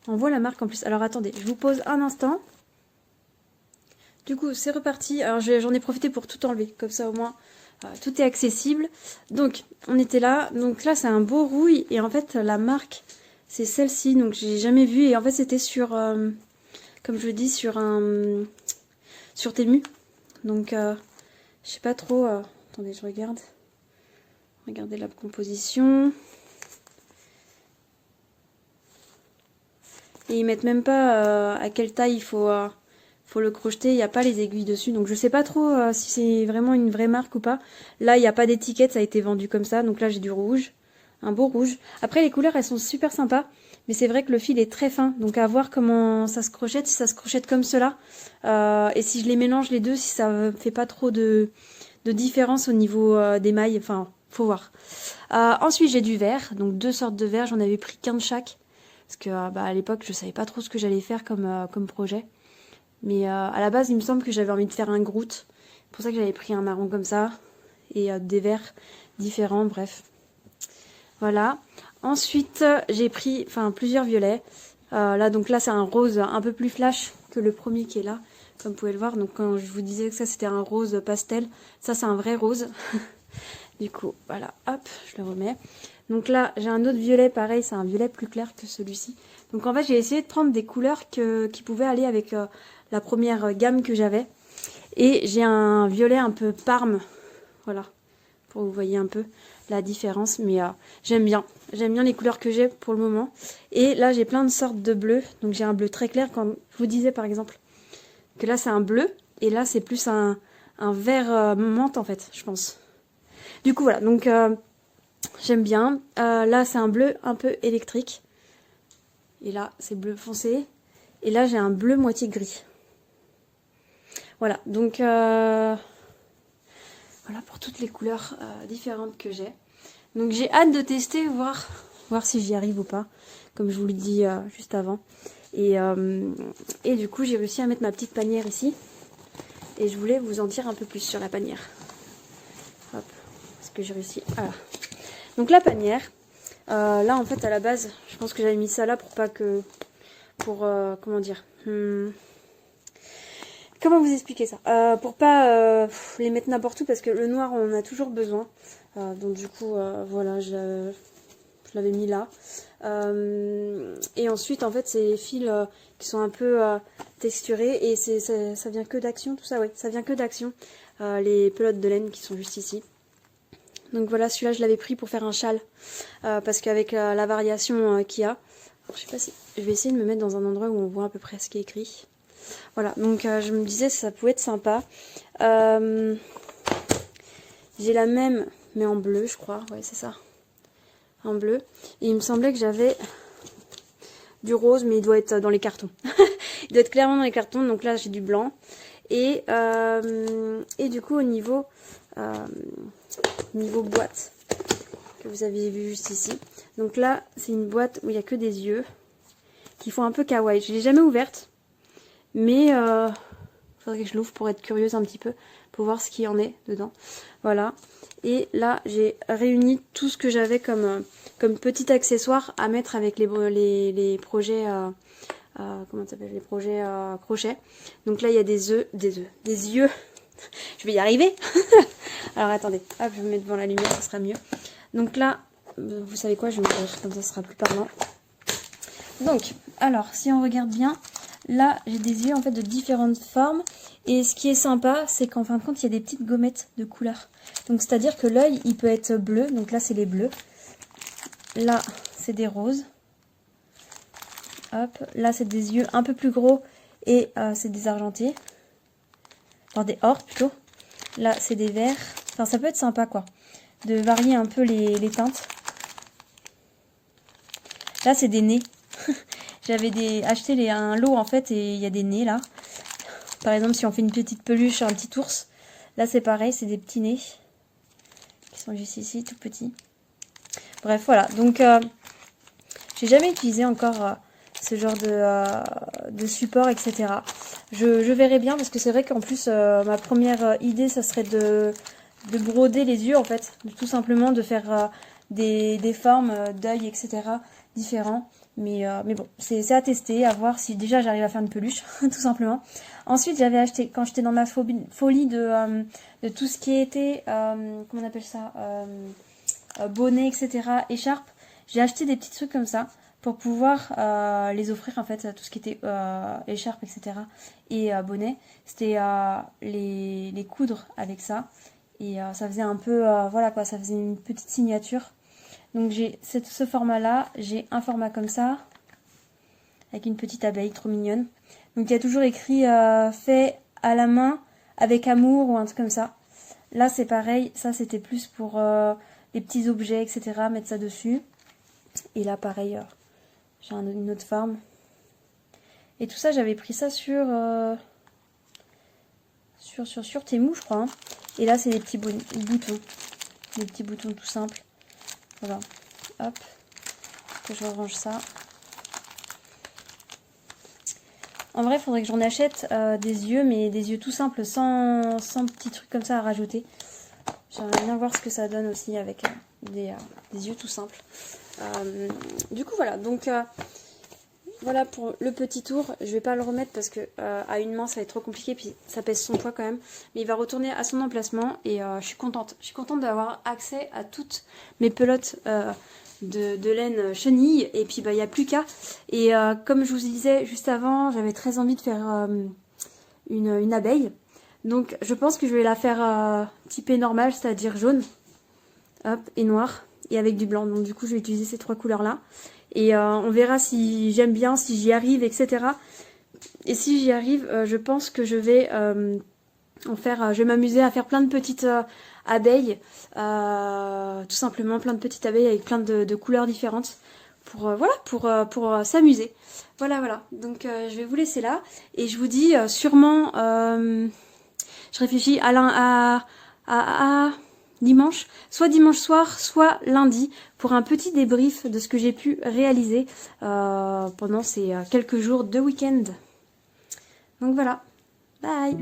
On voit la marque en plus. Alors attendez, je vous pose un instant. Du coup, c'est reparti. Alors j'en ai profité pour tout enlever. Comme ça, au moins, tout est accessible. Donc, on était là. Donc là, c'est un beau rouille. Et en fait, la marque, c'est celle-ci. Donc, j'ai jamais vu. Et en fait, c'était sur, comme je dis, sur Temu. Donc, je sais pas trop. Attendez, je regarde. Regardez la composition. Et ils mettent même pas à quelle taille il faut le crocheter. Il n'y a pas les aiguilles dessus. Donc je sais pas trop si c'est vraiment une vraie marque ou pas. Là, il n'y a pas d'étiquette. Ça a été vendu comme ça. Donc là, j'ai du rouge. Un beau rouge. Après, les couleurs, elles sont super sympas. Mais c'est vrai que le fil est très fin. Donc à voir comment ça se crochette. Si ça se crochette comme cela. Et si je les mélange les deux, si ça fait pas trop de différence au niveau des mailles. Enfin, faut voir. Ensuite, j'ai du vert. Donc deux sortes de verre. J'en avais pris qu'un de chaque. Parce que à l'époque, je savais pas trop ce que j'allais faire comme projet. Mais à la base, il me semble que j'avais envie de faire un Groot. C'est pour ça que j'avais pris un marron comme ça. Et des verres différents, bref. Voilà. Ensuite, j'ai pris plusieurs violets. Donc là, c'est un rose un peu plus flash que le premier qui est là. Comme vous pouvez le voir. Donc quand je vous disais que ça, c'était un rose pastel. Ça, c'est un vrai rose. Du coup, voilà. Hop, je le remets. Donc là, j'ai un autre violet, pareil, c'est un violet plus clair que celui-ci. Donc en fait, j'ai essayé de prendre des couleurs qui pouvaient aller avec la première gamme que j'avais. Et j'ai un violet un peu parme, voilà, pour que vous voyez un peu la différence. Mais j'aime bien les couleurs que j'ai pour le moment. Et là, j'ai plein de sortes de bleus. Donc j'ai un bleu très clair, quand je vous disais par exemple que là, c'est un bleu. Et là, c'est plus un vert menthe en fait, je pense. Du coup, voilà, donc... j'aime bien. Là, c'est un bleu un peu électrique. Et là, c'est bleu foncé. Et là, j'ai un bleu moitié gris. Voilà, donc voilà pour toutes les couleurs différentes que j'ai. Donc j'ai hâte de tester, voir si j'y arrive ou pas, comme je vous le dis juste avant. Et du coup, j'ai réussi à mettre ma petite panière ici. Et je voulais vous en dire un peu plus sur la panière. Hop, parce que j'ai réussi... Voilà. Donc la panière, là en fait à la base, je pense que j'avais mis ça là pour pas que... comment dire Comment vous expliquer ça? Pour pas les mettre n'importe où, parce que le noir, on en a toujours besoin. Donc du coup, voilà, je l'avais mis là. Et ensuite, en fait, c'est les fils qui sont un peu texturés. Et ça vient que d'Action, tout ça, ouais. Ça vient que d'Action. Les pelotes de laine qui sont juste ici. Donc voilà, celui-là, je l'avais pris pour faire un châle. Parce qu'avec la variation qu'il y a... Alors, je sais pas si... Je vais essayer de me mettre dans un endroit où on voit à peu près ce qui est écrit. Voilà, donc je me disais ça pouvait être sympa. J'ai la même, mais en bleu, je crois. Ouais, c'est ça. En bleu. Et il me semblait que j'avais du rose, mais il doit être dans les cartons. Il doit être clairement dans les cartons. Donc là, j'ai du blanc. Et du coup, au niveau boîte, que vous avez vu juste ici. Donc là, c'est une boîte où il n'y a que des yeux qui font un peu kawaii. Je ne l'ai jamais ouverte. Mais faudrait que je l'ouvre pour être curieuse un petit peu, pour voir ce qu'il y en est dedans. Voilà. Et là, j'ai réuni tout ce que j'avais comme petit accessoire à mettre avec les projets, comment ça s'appelle, les projets crochet. Donc là, il y a des yeux. Je vais y arriver. Alors attendez, hop, je vais me mettre devant la lumière, ça sera mieux. Donc là, vous savez quoi, je vais me mettre comme ça sera plus parlant. Donc, alors, si on regarde bien, là, j'ai des yeux en fait de différentes formes. Et ce qui est sympa, c'est qu'en fin de compte, il y a des petites gommettes de couleur. Donc, c'est-à-dire que l'œil, il peut être bleu. Donc là, c'est les bleus. Là, c'est des roses. Hop. Là, c'est des yeux un peu plus gros. Et c'est des argentés. Enfin, des or plutôt. Là, c'est des verts. Enfin, ça peut être sympa, quoi. De varier un peu les teintes. Là, c'est des nez. J'avais acheté un lot en fait et il y a des nez là. Par exemple, si on fait une petite peluche, un petit ours, là c'est pareil, c'est des petits nez qui sont juste ici, tout petits. Bref, voilà. Donc, j'ai jamais utilisé encore ce genre de support, etc. Je verrai bien parce que c'est vrai qu'en plus, ma première idée, ça serait de broder les yeux en fait, tout simplement de faire des formes d'œil, etc. différents. Mais bon, c'est à tester, à voir si déjà j'arrive à faire une peluche, tout simplement. Ensuite, j'avais acheté, quand j'étais dans ma folie de tout ce qui était, comment on appelle ça, bonnet, etc., écharpe, j'ai acheté des petits trucs comme ça pour pouvoir les offrir, en fait, à tout ce qui était écharpe, etc., et bonnet. C'était les coudre avec ça. Et ça faisait un peu, voilà quoi, ça faisait une petite signature. Donc j'ai ce format-là, j'ai un format comme ça, avec une petite abeille trop mignonne. Donc il y a toujours écrit fait à la main, avec amour ou un truc comme ça. Là c'est pareil, ça c'était plus pour les petits objets, etc. Mettre ça dessus. Et là pareil, j'ai une autre forme. Et tout ça j'avais pris ça sur Temu je crois. Hein. Et là c'est des petits boutons. Des petits boutons tout simples. Voilà, hop, que je range ça. En vrai, il faudrait que j'en achète des yeux, mais des yeux tout simples, sans petits trucs comme ça à rajouter. J'aimerais bien voir ce que ça donne aussi avec des yeux tout simples. Du coup, voilà, donc voilà pour le petit tour. Je vais pas le remettre parce que à une main, ça va être trop compliqué, puis ça pèse son poids quand même. Mais il va retourner à son emplacement et je suis contente. Je suis contente d'avoir accès à toutes mes pelotes de laine chenille. Et puis, il n'y a plus qu'à. Et comme je vous disais juste avant, j'avais très envie de faire une abeille. Donc, je pense que je vais la faire typée normale, c'est-à-dire jaune, hop, et noir, et avec du blanc. Donc, du coup, je vais utiliser ces trois couleurs-là. Et on verra si j'aime bien, si j'y arrive, etc. Et si j'y arrive, je pense que je vais je vais m'amuser à faire plein de petites abeilles. Tout simplement, plein de petites abeilles avec plein de couleurs différentes. Pour s'amuser. Voilà. Donc, je vais vous laisser là. Et je vous dis sûrement... je réfléchis à dimanche, soit dimanche soir, soit lundi, pour un petit débrief de ce que j'ai pu réaliser pendant ces quelques jours de week-end. Donc voilà, bye!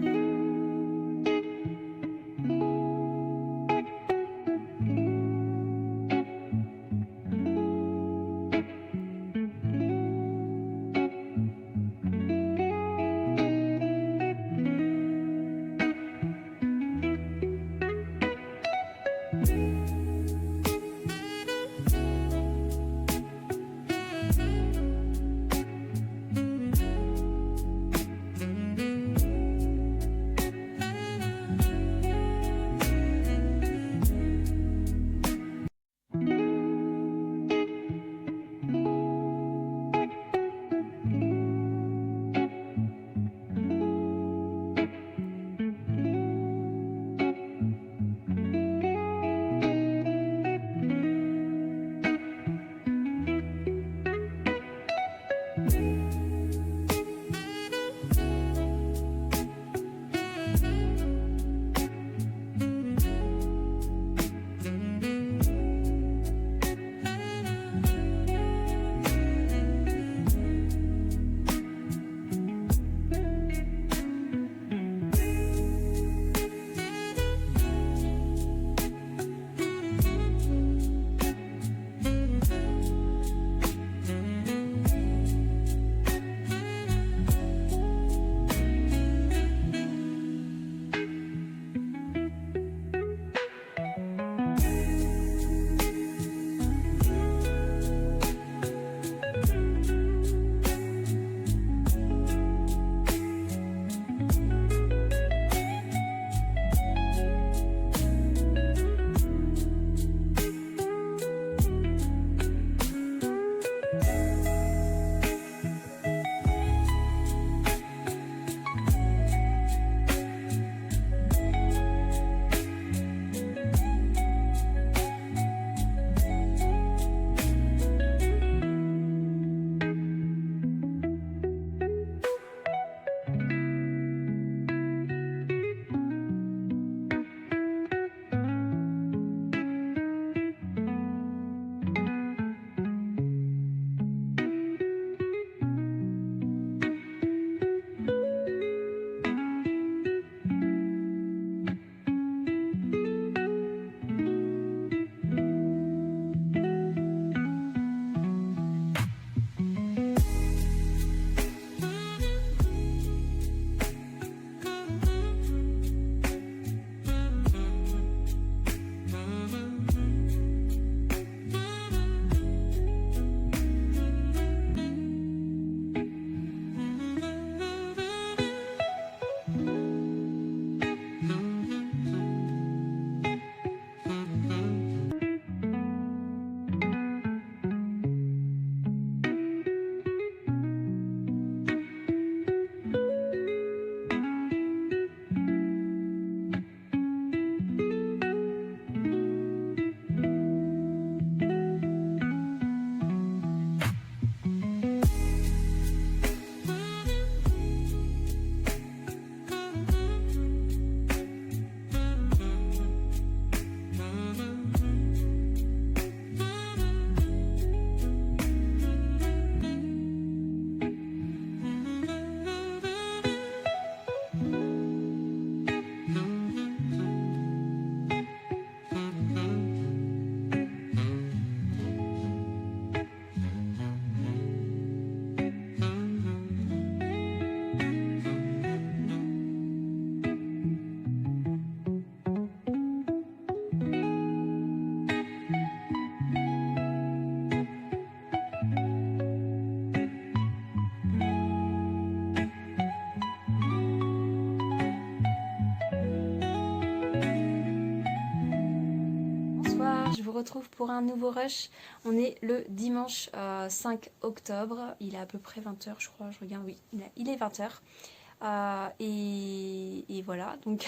retrouve pour un nouveau rush. On est le dimanche 5 octobre. Il est à peu près 20 h, je crois. Je regarde, oui, il est 20 h. Et voilà, donc,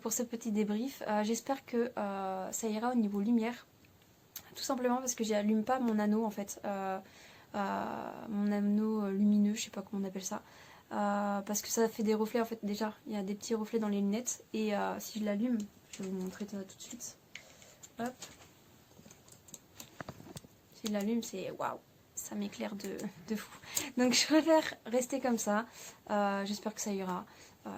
pour ce petit débrief, j'espère que ça ira au niveau lumière. Tout simplement parce que j'allume pas mon anneau en fait. Mon anneau lumineux, je sais pas comment on appelle ça. Parce que ça fait des reflets en fait. Déjà, il y a des petits reflets dans les lunettes. Et si je l'allume, je vais vous montrer ça tout de suite. Hop. Si je l'allume, c'est waouh, ça m'éclaire de fou. Donc je préfère rester comme ça. J'espère que ça ira.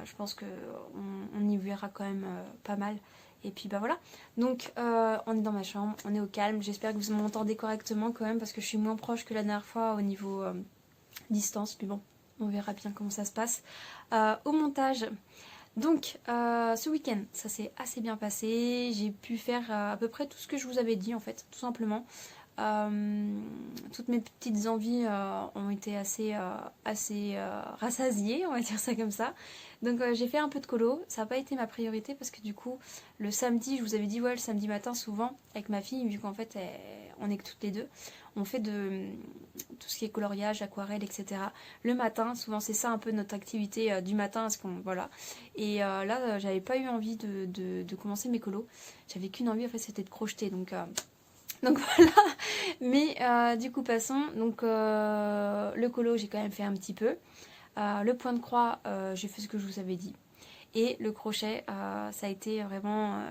Je pense qu'on y verra quand même pas mal. Et puis bah voilà. Donc on est dans ma chambre, on est au calme. J'espère que vous m'entendez correctement quand même parce que je suis moins proche que la dernière fois au niveau distance. Puis bon, on verra bien comment ça se passe. Au montage. Donc, ce week-end, ça s'est assez bien passé. J'ai pu faire à peu près tout ce que je vous avais dit, en fait, tout simplement. Toutes mes petites envies ont été assez rassasiées, on va dire ça comme ça. Donc, j'ai fait un peu de colo. Ça n'a pas été ma priorité parce que du coup, le samedi, je vous avais dit, ouais, le samedi matin, souvent, avec ma fille, vu qu'en fait, on est que toutes les deux, on fait de tout ce qui est coloriage, aquarelle, etc. Le matin, souvent, c'est ça un peu notre activité du matin. Parce qu'on, voilà. Et là, j'avais pas eu envie de commencer mes colos. J'avais qu'une envie, en fait, c'était de crocheter. Donc voilà. Mais du coup, passons. Donc le colo, j'ai quand même fait un petit peu. Le point de croix, j'ai fait ce que je vous avais dit. Et le crochet, ça a été vraiment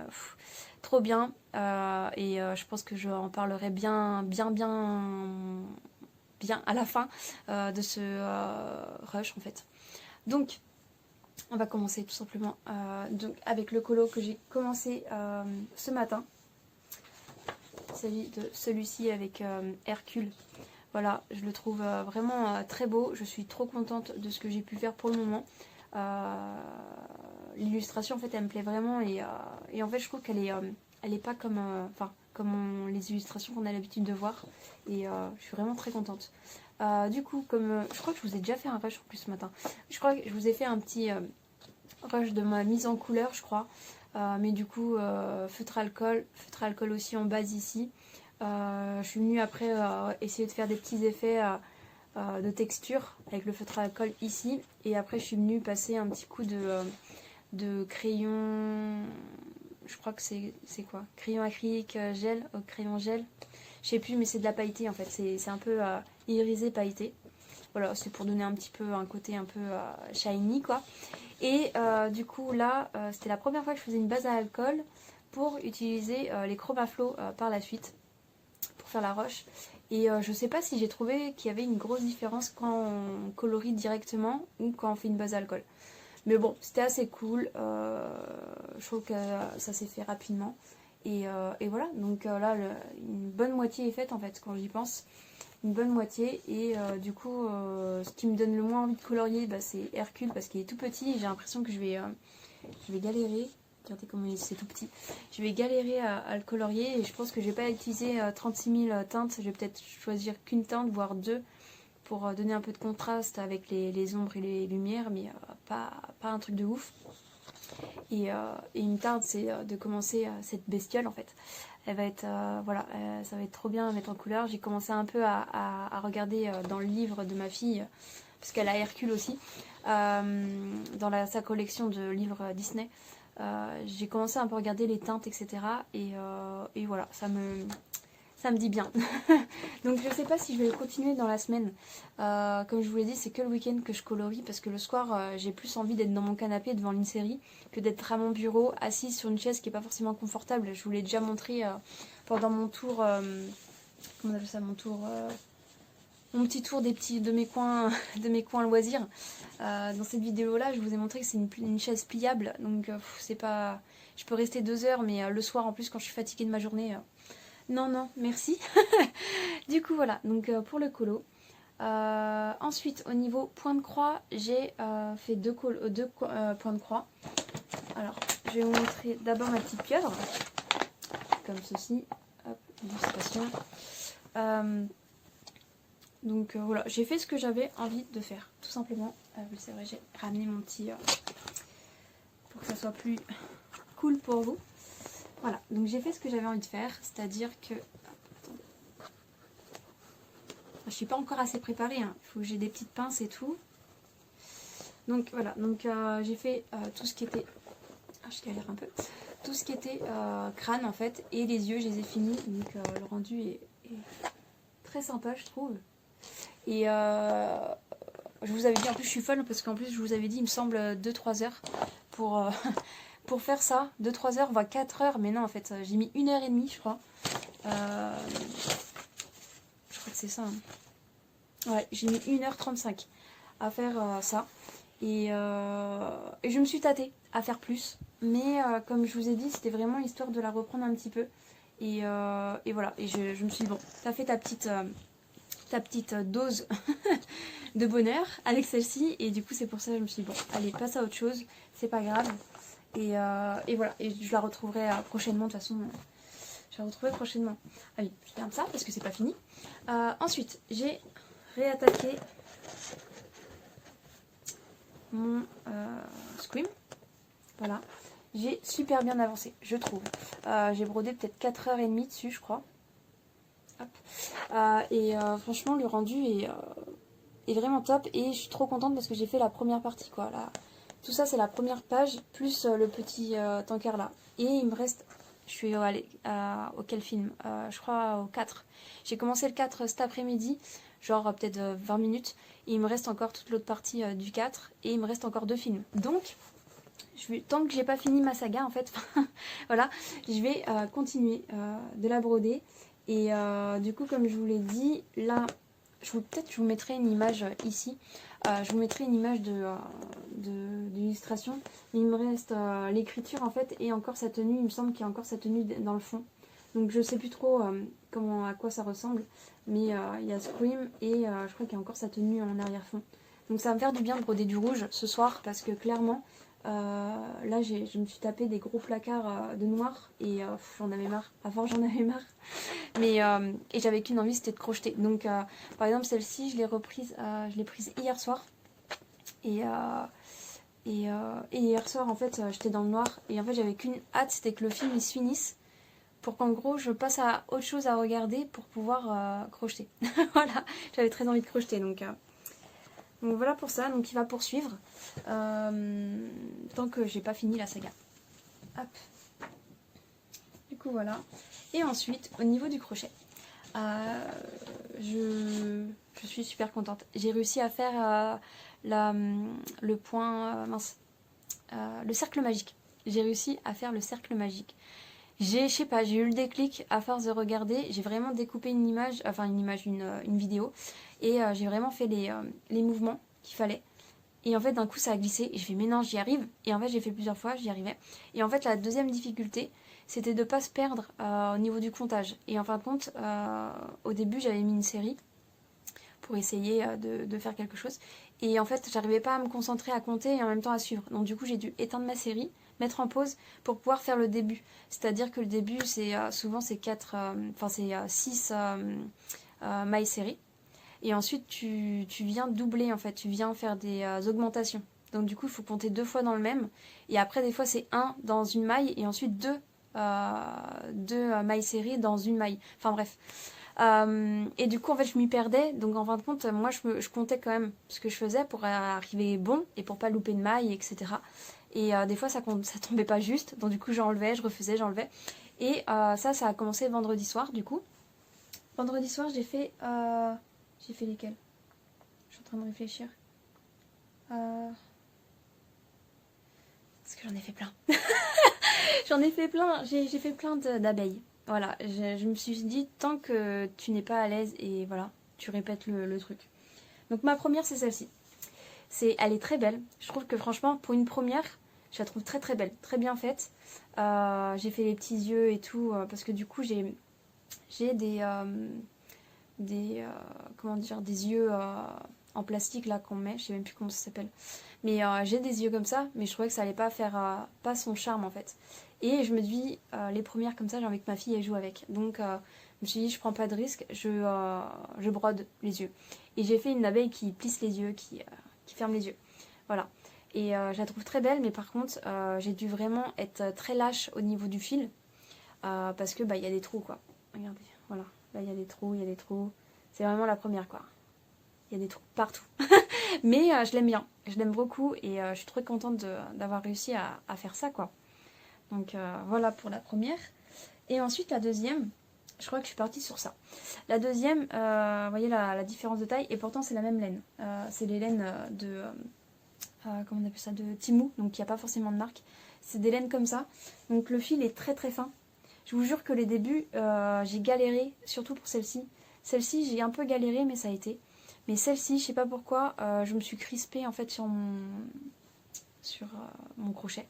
trop bien. Et je pense que je en parlerai bien à la fin de ce rush en fait. Donc, on va commencer tout simplement donc avec le colo que j'ai commencé ce matin. Il s'agit de celui-ci avec Hercule. Voilà, je le trouve vraiment très beau. Je suis trop contente de ce que j'ai pu faire pour le moment. L'illustration en fait elle me plaît vraiment et en fait je trouve qu'elle est pas comme les illustrations qu'on a l'habitude de voir et je suis vraiment très contente. Du coup, comme je crois que je vous ai déjà fait un rush en plus ce matin. Je crois que je vous ai fait un petit rush de ma mise en couleur, je crois. Mais du coup, feutre alcool aussi en base ici. Je suis venue après essayer de faire des petits effets de texture avec le feutre alcool ici. Et après, je suis venue passer un petit coup de crayon. Je crois que c'est quoi? Crayon acrylique gel, crayon gel. Je sais plus, mais c'est de la pailleté en fait. C'est un peu irisé, pailleté. Voilà, c'est pour donner un petit peu un côté un peu shiny quoi. Et du coup là, c'était la première fois que je faisais une base à alcool pour utiliser les Chromaflow par la suite pour faire la roche. Et je sais pas si j'ai trouvé qu'il y avait une grosse différence quand on colorie directement ou quand on fait une base à alcool. Mais bon, c'était assez cool. Je trouve que ça s'est fait rapidement. Et voilà, donc là, une bonne moitié est faite en fait quand j'y pense. Une bonne moitié et du coup ce qui me donne le moins envie de colorier c'est Hercule parce qu'il est tout petit et j'ai l'impression que je vais galérer. Regardez comment c'est tout petit. Je vais galérer à le colorier et je pense que je vais pas utiliser 36 000 teintes. Je vais peut-être choisir qu'une teinte voire deux pour donner un peu de contraste avec les ombres et les lumières mais pas un truc de ouf. Et une tarde c'est de commencer cette bestiole en fait. Elle va être, voilà, ça va être trop bien à mettre en couleur. J'ai commencé un peu à regarder dans le livre de ma fille, parce qu'elle a Hercule aussi, dans sa collection de livres Disney. J'ai commencé un peu à regarder les teintes, etc. Et voilà, ça me dit bien. Donc je sais pas si je vais continuer dans la semaine. Comme je vous l'ai dit, c'est que le week-end que je colorie parce que le soir j'ai plus envie d'être dans mon canapé devant une série que d'être à mon bureau assise sur une chaise qui est pas forcément confortable. Je vous l'ai déjà montré pendant mon tour. Comment on appelle ça, mon tour mon petit tour de mes coins loisirs. Dans cette vidéo là je vous ai montré que c'est une chaise pliable. Donc c'est pas. Je peux rester 2 heures mais le soir en plus quand je suis fatiguée de ma journée. Non, merci. Du coup, voilà. Donc, pour le colo. Ensuite, au niveau point de croix, j'ai fait deux points de croix. Alors, je vais vous montrer d'abord ma petite pieuvre. Comme ceci. Hop, illustration. Donc, voilà. J'ai fait ce que j'avais envie de faire. Tout simplement. C'est vrai, j'ai ramené mon petit... pour que ça soit plus cool pour vous. Voilà, donc j'ai fait ce que j'avais envie de faire, c'est-à-dire que... Je suis pas encore assez préparée, hein. Il faut que j'ai des petites pinces et tout. Donc voilà, donc j'ai fait tout ce qui était... Ah, je galère un peu. Tout ce qui était crâne en fait, et les yeux, je les ai finis. Donc le rendu est très sympa, je trouve. Et je vous avais dit, en plus je suis folle, parce qu'en plus je vous avais dit, il me semble 2-3 heures pour, pour faire ça. 2-3 heures, voire 4 heures, mais non en fait, j'ai mis 1h30 je crois. Je crois que c'est ça. Hein. Ouais, j'ai mis 1h35 à faire ça. Et je me suis tâtée à faire plus. Mais comme je vous ai dit, c'était vraiment histoire de la reprendre un petit peu. Et voilà. Et je me suis dit, bon, t'as fait ta petite dose de bonheur avec celle-ci. Et du coup, c'est pour ça que je me suis dit, bon, allez, passe à autre chose. C'est pas grave. Et voilà. Et je la retrouverai prochainement. De toute façon, je la retrouverai prochainement. Ah oui, je ferme ça parce que c'est pas fini. Ensuite, j'ai réattaqué mon Scream. Voilà. J'ai super bien avancé, je trouve. J'ai brodé peut-être 4h30 dessus, je crois. Hop. Franchement, le rendu est vraiment top. Et je suis trop contente parce que j'ai fait la première partie, quoi. Là. Tout ça, c'est la première page, plus le petit tankard là. Et il me reste... Je suis allée auquel film je crois au 4. J'ai commencé le 4 cet après-midi, genre peut-être 20 minutes. Et il me reste encore toute l'autre partie du 4. Et il me reste encore 2 films. Donc... tant que j'ai pas fini ma saga en fait, voilà, je vais continuer de la broder. Et du coup, comme je vous l'ai dit, là, peut-être je vous mettrai une image ici. Je vous mettrai une image d'illustration. Il me reste l'écriture en fait et encore sa tenue. Il me semble qu'il y a encore sa tenue dans le fond. Donc je sais plus trop à quoi ça ressemble. Mais il y a Scream et je crois qu'il y a encore sa tenue en arrière-fond. Donc ça va me faire du bien de broder du rouge ce soir parce que clairement... là je me suis tapé des gros placards de noir et j'en avais marre, avant j'en avais marre mais et j'avais qu'une envie, c'était de crocheter. Donc par exemple celle-ci je l'ai prise hier soir et hier soir en fait j'étais dans le noir et en fait j'avais qu'une hâte, c'était que le film il se finisse pour qu'en gros je passe à autre chose à regarder pour pouvoir crocheter. Voilà, j'avais très envie de crocheter donc voilà pour ça, donc il va poursuivre tant que j'ai pas fini la saga. Hop. Du coup voilà. Et ensuite, au niveau du crochet, je suis super contente. J'ai réussi à faire le point, le cercle magique. J'ai réussi à faire le cercle magique. Je sais pas, j'ai eu le déclic à force de regarder. J'ai vraiment découpé une image, une vidéo. Et j'ai vraiment fait les mouvements qu'il fallait. Et en fait, d'un coup, ça a glissé. Et je fais, mais non, j'y arrive. Et en fait, j'ai fait plusieurs fois, j'y arrivais. Et en fait, la deuxième difficulté, c'était de ne pas se perdre au niveau du comptage. Et en fin de compte, au début, j'avais mis une série pour essayer de faire quelque chose. Et en fait, j'arrivais pas à me concentrer, à compter et en même temps à suivre. Donc du coup, j'ai dû éteindre ma série, mettre en pause pour pouvoir faire le début. C'est-à-dire que le début, c'est souvent c'est 6 mailles série. Et ensuite, tu viens doubler en fait, tu viens faire des augmentations. Donc du coup, il faut compter 2 fois dans le même. Et après, des fois, c'est 1 dans une maille et ensuite 2 mailles série dans une maille. Enfin bref. Et du coup, en fait, je m'y perdais. Donc en fin de compte, moi, je comptais quand même ce que je faisais pour arriver bon et pour pas louper de maille, etc. Et des fois, ça tombait pas juste. Donc du coup, j'enlevais, je refaisais, j'enlevais. Et ça a commencé vendredi soir, du coup. Vendredi soir, j'ai fait lesquels? Je suis en train de réfléchir. Parce que j'en ai fait plein. J'en ai fait plein. J'ai fait plein d'abeilles. Voilà, je me suis dit, tant que tu n'es pas à l'aise, et voilà, tu répètes le truc. Donc ma première, c'est celle-ci. Elle est très belle. Je trouve que franchement, pour une première, je la trouve très très belle, très bien faite. J'ai fait les petits yeux et tout, parce que du coup, j'ai des yeux en plastique là qu'on met, je sais même plus comment ça s'appelle. Mais j'ai des yeux comme ça, mais je trouvais que ça allait pas faire pas son charme en fait. Et je me dis, les premières comme ça, j'ai envie que ma fille elle joue avec. Donc je me suis dit, je prends pas de risque, je brode les yeux. Et j'ai fait une abeille qui plisse les yeux, qui ferme les yeux. Voilà. Et je la trouve très belle, mais par contre, j'ai dû vraiment être très lâche au niveau du fil. parce que bah, y a des trous quoi. Regardez, voilà, là il y a des trous, il y a des trous. C'est vraiment la première quoi. Il y a des trous partout. Mais je l'aime bien, je l'aime beaucoup et je suis trop contente d'avoir réussi à faire ça quoi. Donc voilà pour la première. Et ensuite la deuxième, je crois que je suis partie sur ça. La deuxième, vous voyez la différence de taille et pourtant c'est la même laine. C'est les laines de, comment on appelle ça, de Temu, donc il n'y a pas forcément de marque. C'est des laines comme ça. Donc le fil est très très fin. Je vous jure que les débuts, j'ai galéré, surtout pour celle-ci. Celle-ci, j'ai un peu galéré, mais ça a été. Mais celle-ci, je sais pas pourquoi, je me suis crispée en fait sur mon crochet.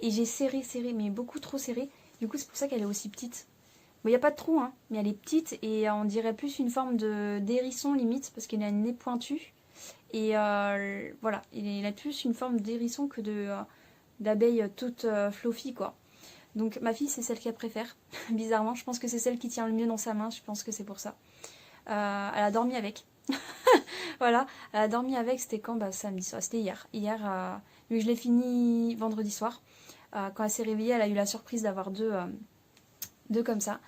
Et j'ai serré, mais beaucoup trop serré. Du coup, c'est pour ça qu'elle est aussi petite. Bon, il n'y a pas de trou, hein, mais elle est petite et on dirait plus une forme d'hérisson limite, parce qu'elle a une nez pointu. Et voilà, il a plus une forme d'hérisson que d'abeille toute fluffy, quoi. Donc ma fille, c'est celle qu'elle préfère. Bizarrement, je pense que c'est celle qui tient le mieux dans sa main, je pense que c'est pour ça. Elle a dormi avec. Voilà, elle a dormi avec, c'était quand? Bah samedi soir, c'était hier. Hier, vu que je l'ai fini vendredi soir, quand elle s'est réveillée, elle a eu la surprise d'avoir deux comme ça.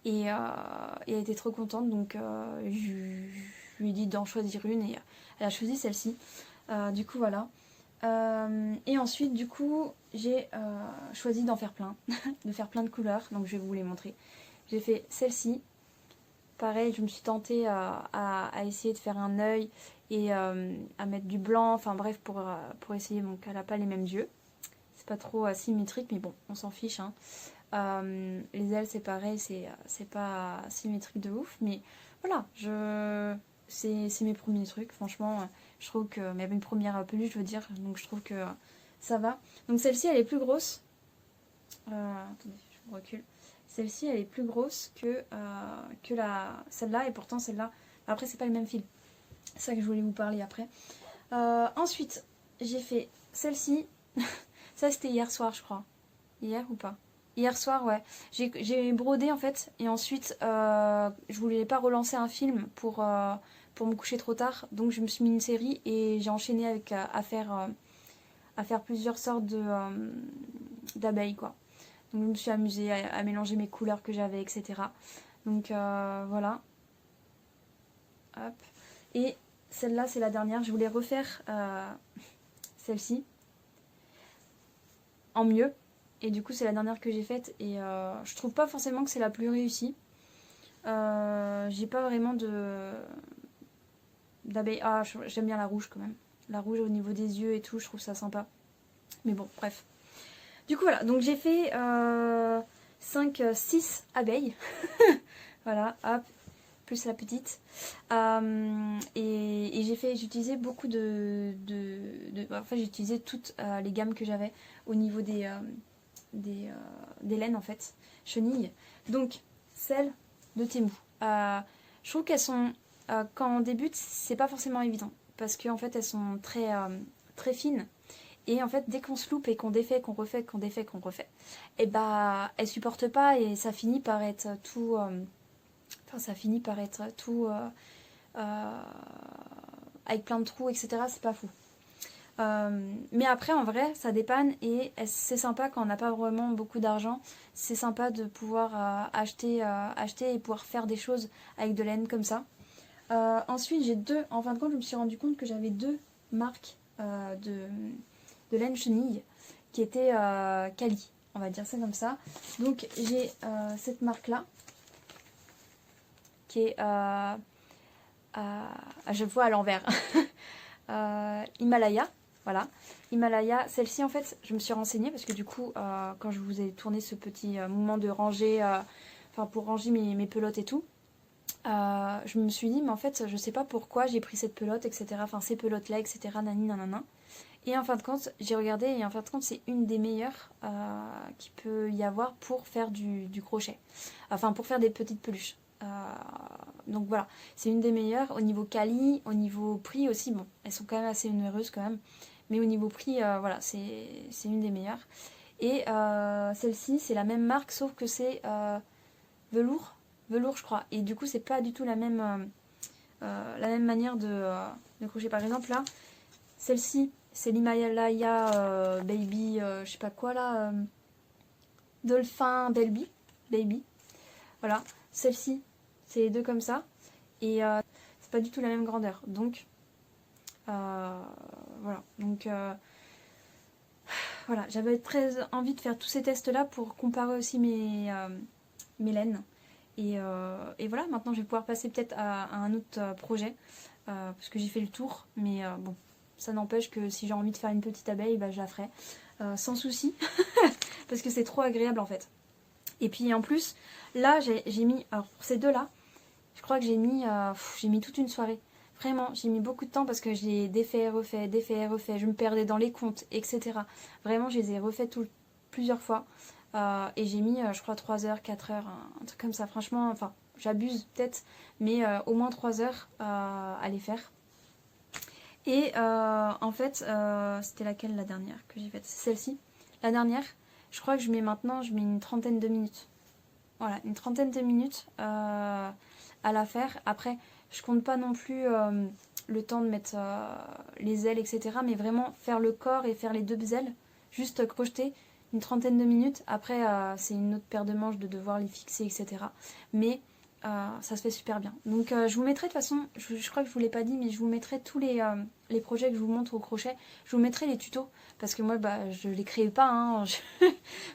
Et elle était trop contente, donc je lui ai dit d'en choisir une et elle a choisi celle-ci. Du coup, voilà. Et ensuite, du coup, j'ai choisi d'en faire plein, de faire plein de couleurs, donc je vais vous les montrer. J'ai fait celle-ci. Pareil, je me suis tentée à essayer de faire un œil et à mettre du blanc, enfin bref, pour essayer, donc elle n'a pas les mêmes yeux. C'est pas trop symétrique, mais bon, on s'en fiche, hein. Les ailes, c'est pareil, c'est pas symétrique de ouf, mais voilà, c'est mes premiers trucs, franchement, je trouve que, mes premières peluches, je veux dire, donc je trouve que ça va. Donc celle-ci, elle est plus grosse, attendez, je recule. Celle-ci, elle est plus grosse que celle-là, et pourtant celle-là, après c'est pas le même fil. C'est ça que je voulais vous parler après. Ensuite, j'ai fait celle-ci. Ça, c'était hier soir, je crois. Hier ou pas? Hier soir, ouais. J'ai brodé en fait, et ensuite, je voulais pas relancer un film pour me coucher trop tard, donc je me suis mis une série et j'ai enchaîné avec à faire plusieurs sortes d'abeilles, quoi. Donc je me suis amusée à mélanger mes couleurs que j'avais, etc. Donc voilà. Hop. Et celle-là, c'est la dernière. Je voulais refaire celle-ci en mieux. Et du coup, c'est la dernière que j'ai faite. Et je trouve pas forcément que c'est la plus réussie. J'ai pas vraiment d'abeille. Ah, j'aime bien la rouge quand même. La rouge au niveau des yeux et tout, je trouve ça sympa. Mais bon, bref. Du coup, voilà. Donc j'ai fait 6 abeilles. Voilà, hop. Plus la petite. Et j'ai utilisé beaucoup enfin, j'ai utilisé toutes les gammes que j'avais au niveau des laines, en fait. Chenilles. Donc, celles de Temu. Je trouve qu'elles sont, quand on débute, c'est pas forcément évident. Parce qu'en fait, elles sont très fines. Et en fait, dès qu'on se loupe et qu'on défait, qu'on refait, qu'on défait, qu'on refait, et bah, elles supportent pas et ça finit par être tout... avec plein de trous, etc. C'est pas fou. Mais après, en vrai, ça dépanne et c'est sympa quand on n'a pas vraiment beaucoup d'argent. C'est sympa de pouvoir acheter et pouvoir faire des choses avec de laine comme ça. Ensuite, en fin de compte, je me suis rendu compte que j'avais 2 marques de laine chenille qui étaient Cali, on va dire ça comme ça. Donc, j'ai cette marque-là qui est... je vois à l'envers. Himalaya. Voilà, Himalaya, celle-ci en fait, je me suis renseignée parce que du coup, quand je vous ai tourné ce petit moment de ranger, pour ranger mes pelotes et tout, je me suis dit, mais en fait, je sais pas pourquoi j'ai pris cette pelote, etc. Enfin, ces pelotes-là, etc. Nani, nanana. Et en fin de compte, j'ai regardé et en fin de compte, c'est une des meilleures qu'il peut y avoir pour faire du crochet. Enfin, pour faire des petites peluches. Donc voilà, c'est une des meilleures au niveau quali, au niveau prix aussi. Bon, elles sont quand même assez onéreuses quand même. Mais au niveau prix, voilà, c'est une des meilleures. Et celle-ci, c'est la même marque, sauf que c'est velours, je crois. Et du coup, c'est pas du tout la même manière de crochet. Par exemple, là, celle-ci, c'est l'Himalaya Baby, je sais pas quoi là, Dolphin Baby. Baby. Voilà, celle-ci, c'est les deux comme ça. Et c'est pas du tout la même grandeur. Donc, voilà. Donc, voilà, j'avais très envie de faire tous ces tests-là pour comparer aussi mes laines. Et voilà, maintenant je vais pouvoir passer peut-être à un autre projet. Parce que j'ai fait le tour. Mais bon, ça n'empêche que si j'ai envie de faire une petite abeille, bah, je la ferai. Sans souci. Parce que c'est trop agréable en fait. Et puis en plus, là j'ai mis, alors pour ces deux là, je crois que j'ai mis toute une soirée. Vraiment, j'ai mis beaucoup de temps parce que j'ai défait, refait, je me perdais dans les comptes, etc. Vraiment, je les ai refait plusieurs fois. Et j'ai mis, je crois, 3 heures, 4 heures, un truc comme ça. Franchement, enfin, j'abuse peut-être, mais au moins 3 heures à les faire. Et en fait, c'était laquelle la dernière que j'ai faite? C'est celle-ci. La dernière, je crois que je mets une trentaine de minutes. Voilà, une trentaine de minutes à la faire. Après, je compte pas non plus le temps de mettre les ailes, etc. Mais vraiment faire le corps et faire les deux ailes, juste crocheter une trentaine de minutes. Après, c'est une autre paire de manches de devoir les fixer, etc. Mais ça se fait super bien. Donc je vous mettrai de toute façon, je crois que je vous l'ai pas dit, mais je vous mettrai tous les projets que je vous montre au crochet. Je vous mettrai les tutos, parce que moi, bah, je les crée pas. Hein.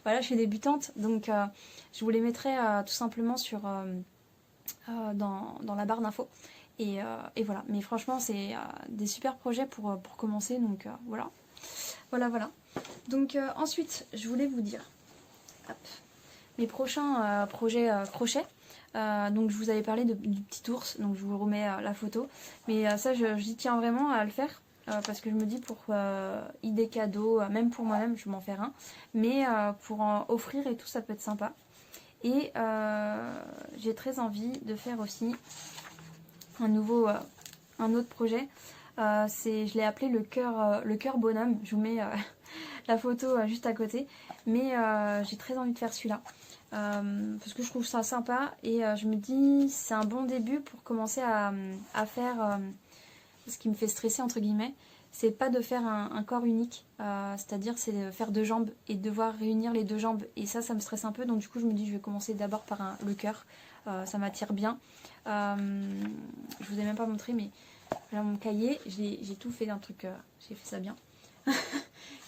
Voilà, je suis débutante, donc je vous les mettrai tout simplement dans la barre d'infos. Et voilà, mais franchement c'est des super projets pour commencer, donc voilà. Voilà. Donc ensuite, je voulais vous dire hop, mes prochains projets crochet. Donc je vous avais parlé du petit ours, donc je vous remets la photo. Mais ça, j'y tiens vraiment à le faire. Parce que je me dis pour idée cadeau, même pour moi-même, je vais m'en faire un. Mais pour en offrir et tout, ça peut être sympa. Et j'ai très envie de faire aussi un autre projet. Je l'ai appelé le cœur bonhomme. Je vous mets la photo juste à côté. Mais j'ai très envie de faire celui-là. Parce que je trouve ça sympa. Et je me dis, c'est un bon début pour commencer à faire ce qui me fait stresser, entre guillemets. C'est pas de faire un corps unique, c'est-à-dire c'est de faire deux jambes et de devoir réunir les deux jambes. Et ça me stresse un peu, donc du coup je me dis je vais commencer d'abord par le cœur. Ça m'attire bien. Je vous ai même pas montré, mais là mon cahier, j'ai tout fait d'un truc, j'ai fait ça bien.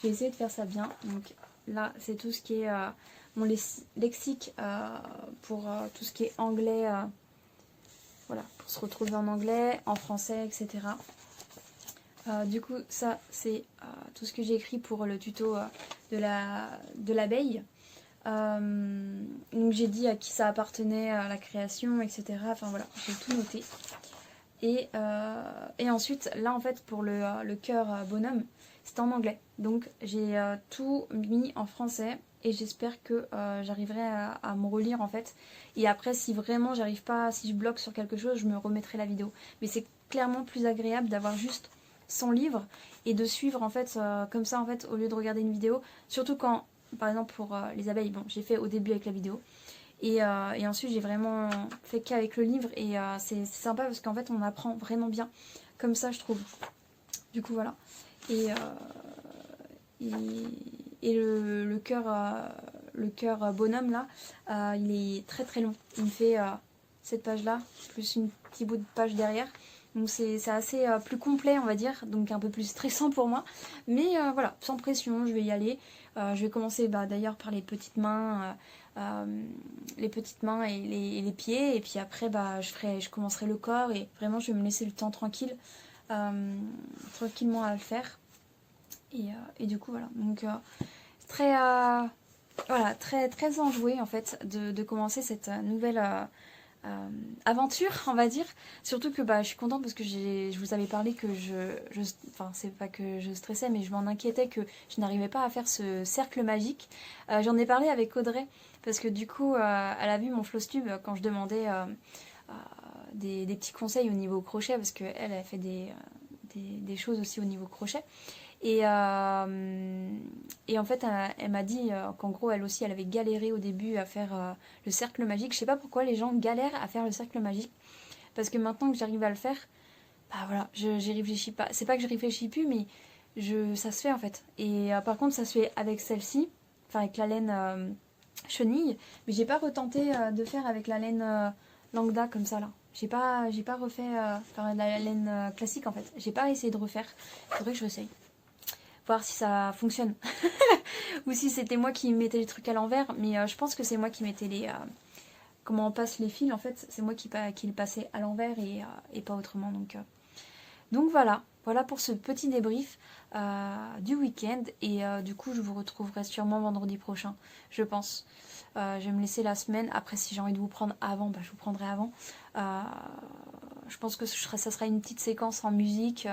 J'ai essayé de faire ça bien. Donc là c'est tout ce qui est mon lexique pour tout ce qui est anglais. Voilà, pour se retrouver en anglais, en français, etc. Du coup, ça, c'est tout ce que j'ai écrit pour le tuto de l'abeille. Donc j'ai dit à qui ça appartenait, à la création, etc. Enfin voilà, j'ai tout noté. Et ensuite, là en fait, pour le cœur bonhomme, c'est en anglais. Donc j'ai tout mis en français. Et j'espère que j'arriverai à me relire en fait. Et après, si vraiment j'arrive pas, si je bloque sur quelque chose, je me remettrai la vidéo. Mais c'est clairement plus agréable d'avoir juste son livre et de suivre en fait comme ça en fait au lieu de regarder une vidéo. Surtout quand, par exemple pour les abeilles, bon j'ai fait au début avec la vidéo. Et ensuite j'ai vraiment fait qu'avec le livre et c'est sympa parce qu'en fait on apprend vraiment bien comme ça je trouve. Du coup voilà. Et le cœur bonhomme là, il est très très long. Il me fait cette page là, plus une petit bout de page derrière. Donc c'est assez plus complet on va dire, donc un peu plus stressant pour moi. Mais voilà, sans pression, je vais y aller. Je vais commencer d'ailleurs par les petites mains et les pieds. Et puis après je commencerai le corps et vraiment je vais me laisser le temps tranquillement à le faire. Et du coup voilà, donc très très enjouée en fait de commencer cette nouvelle aventure on va dire. Surtout que je suis contente parce que je vous avais parlé que enfin c'est pas que je stressais mais je m'en inquiétais que je n'arrivais pas à faire ce cercle magique. J'en ai parlé avec Audrey parce que du coup elle a vu mon Flosstube quand je demandais des petits conseils au niveau crochet parce qu'elle a fait des choses aussi au niveau crochet. Et en fait, elle m'a dit qu'en gros, elle aussi, elle avait galéré au début à faire le cercle magique. Je sais pas pourquoi les gens galèrent à faire le cercle magique. Parce que maintenant que j'arrive à le faire, voilà, j'y réfléchis pas. C'est pas que je réfléchis plus, mais ça se fait en fait. Et par contre, ça se fait avec celle-ci, enfin avec la laine chenille, mais j'ai pas retenté de faire avec la laine Langda comme ça là. J'ai pas refait la laine classique en fait. J'ai pas essayé de refaire. Faudrait que je réessaye. Voir si ça fonctionne. Ou si c'était moi qui mettais les trucs à l'envers. Mais je pense que c'est moi qui mettais les... comment on passe les fils en fait. C'est moi qui le passais à l'envers et pas autrement. Donc voilà. Voilà pour ce petit débrief du week-end. Et du coup je vous retrouverai sûrement vendredi prochain. Je pense. Je vais me laisser la semaine. Après si j'ai envie de vous prendre avant, bah, je vous prendrai avant. Je pense que ça sera une petite séquence en musique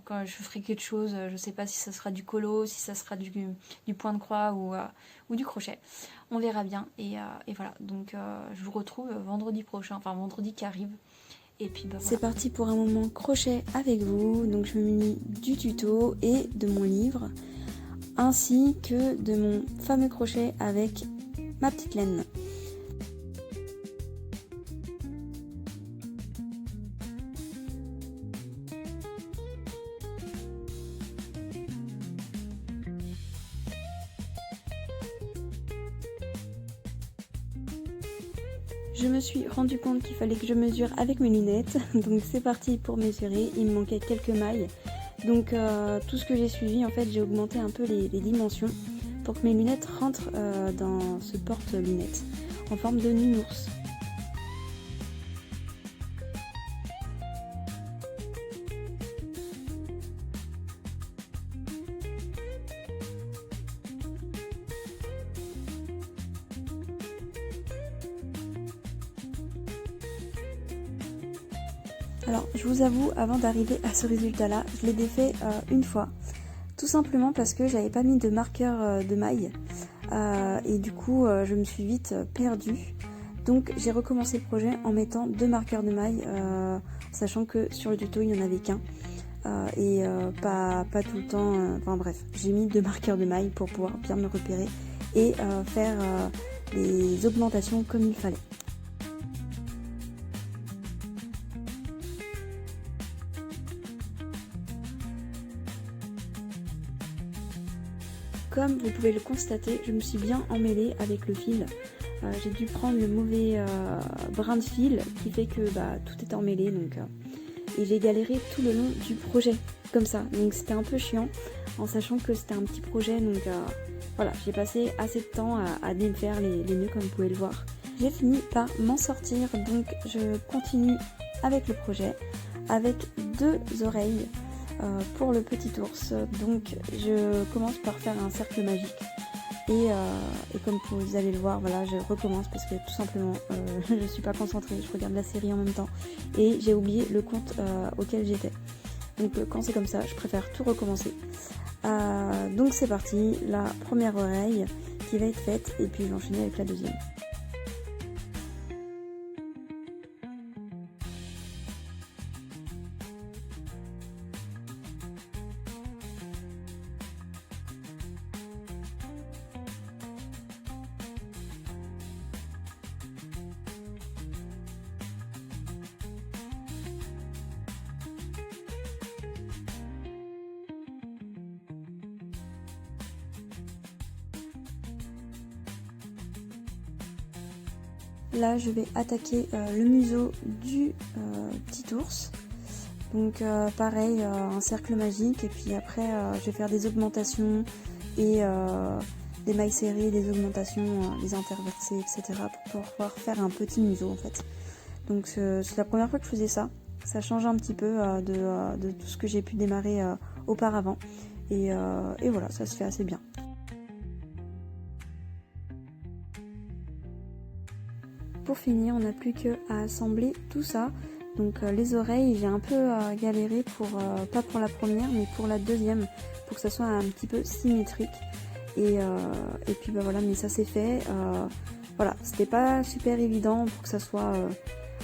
quand je ferai quelque chose. Je sais pas si ça sera du colo, si ça sera du point de croix ou du crochet. On verra bien. Et voilà. Donc je vous retrouve vendredi prochain, enfin vendredi qui arrive. Et puis bah, voilà. C'est parti pour un moment crochet avec vous. Donc je me munis du tuto et de mon livre, ainsi que de mon fameux crochet avec ma petite laine. Je me suis rendu compte qu'il fallait que je mesure avec mes lunettes, donc c'est parti pour mesurer. Il me manquait quelques mailles, donc tout ce que j'ai suivi, en fait j'ai augmenté un peu les dimensions pour que mes lunettes rentrent dans ce porte-lunettes en forme de nounours. Alors je vous avoue, avant d'arriver à ce résultat là, je l'ai défait une fois, tout simplement parce que j'avais pas mis de marqueur de maille et du coup je me suis vite perdue. Donc j'ai recommencé le projet en mettant 2 marqueurs de maille, sachant que sur le tuto il n'y en avait qu'un et pas tout le temps, enfin bref, j'ai mis 2 marqueurs de maille pour pouvoir bien me repérer et faire les augmentations comme il fallait. Comme vous pouvez le constater, je me suis bien emmêlée avec le fil. J'ai dû prendre le mauvais brin de fil qui fait que tout est emmêlé. Et j'ai galéré tout le long du projet, comme ça. Donc c'était un peu chiant, en sachant que c'était un petit projet. Voilà, j'ai passé assez de temps à défaire les nœuds comme vous pouvez le voir. J'ai fini par m'en sortir, donc je continue avec le projet, avec 2 oreilles. Pour le petit ours, donc je commence par faire un cercle magique et comme vous allez le voir, voilà, je recommence parce que tout simplement je suis pas concentrée, je regarde la série en même temps et j'ai oublié le compte auquel j'étais. Donc quand c'est comme ça, je préfère tout recommencer. Donc c'est parti, la première oreille qui va être faite et puis je vais enchaîner avec la deuxième. Là, je vais attaquer le museau du petit ours. Donc pareil, un cercle magique et puis après je vais faire des augmentations et des mailles serrées, des augmentations, des interversées, etc. pour pouvoir faire un petit museau en fait. Donc c'est la première fois que je faisais ça. Ça change un petit peu de tout ce que j'ai pu démarrer auparavant. Et voilà, ça se fait assez bien. Pour finir, on n'a plus qu'à assembler tout ça. Donc les oreilles, j'ai un peu galéré pas pour la première, mais pour la deuxième, pour que ça soit un petit peu symétrique. Et puis voilà, mais ça c'est fait. Voilà, c'était pas super évident pour que ça soit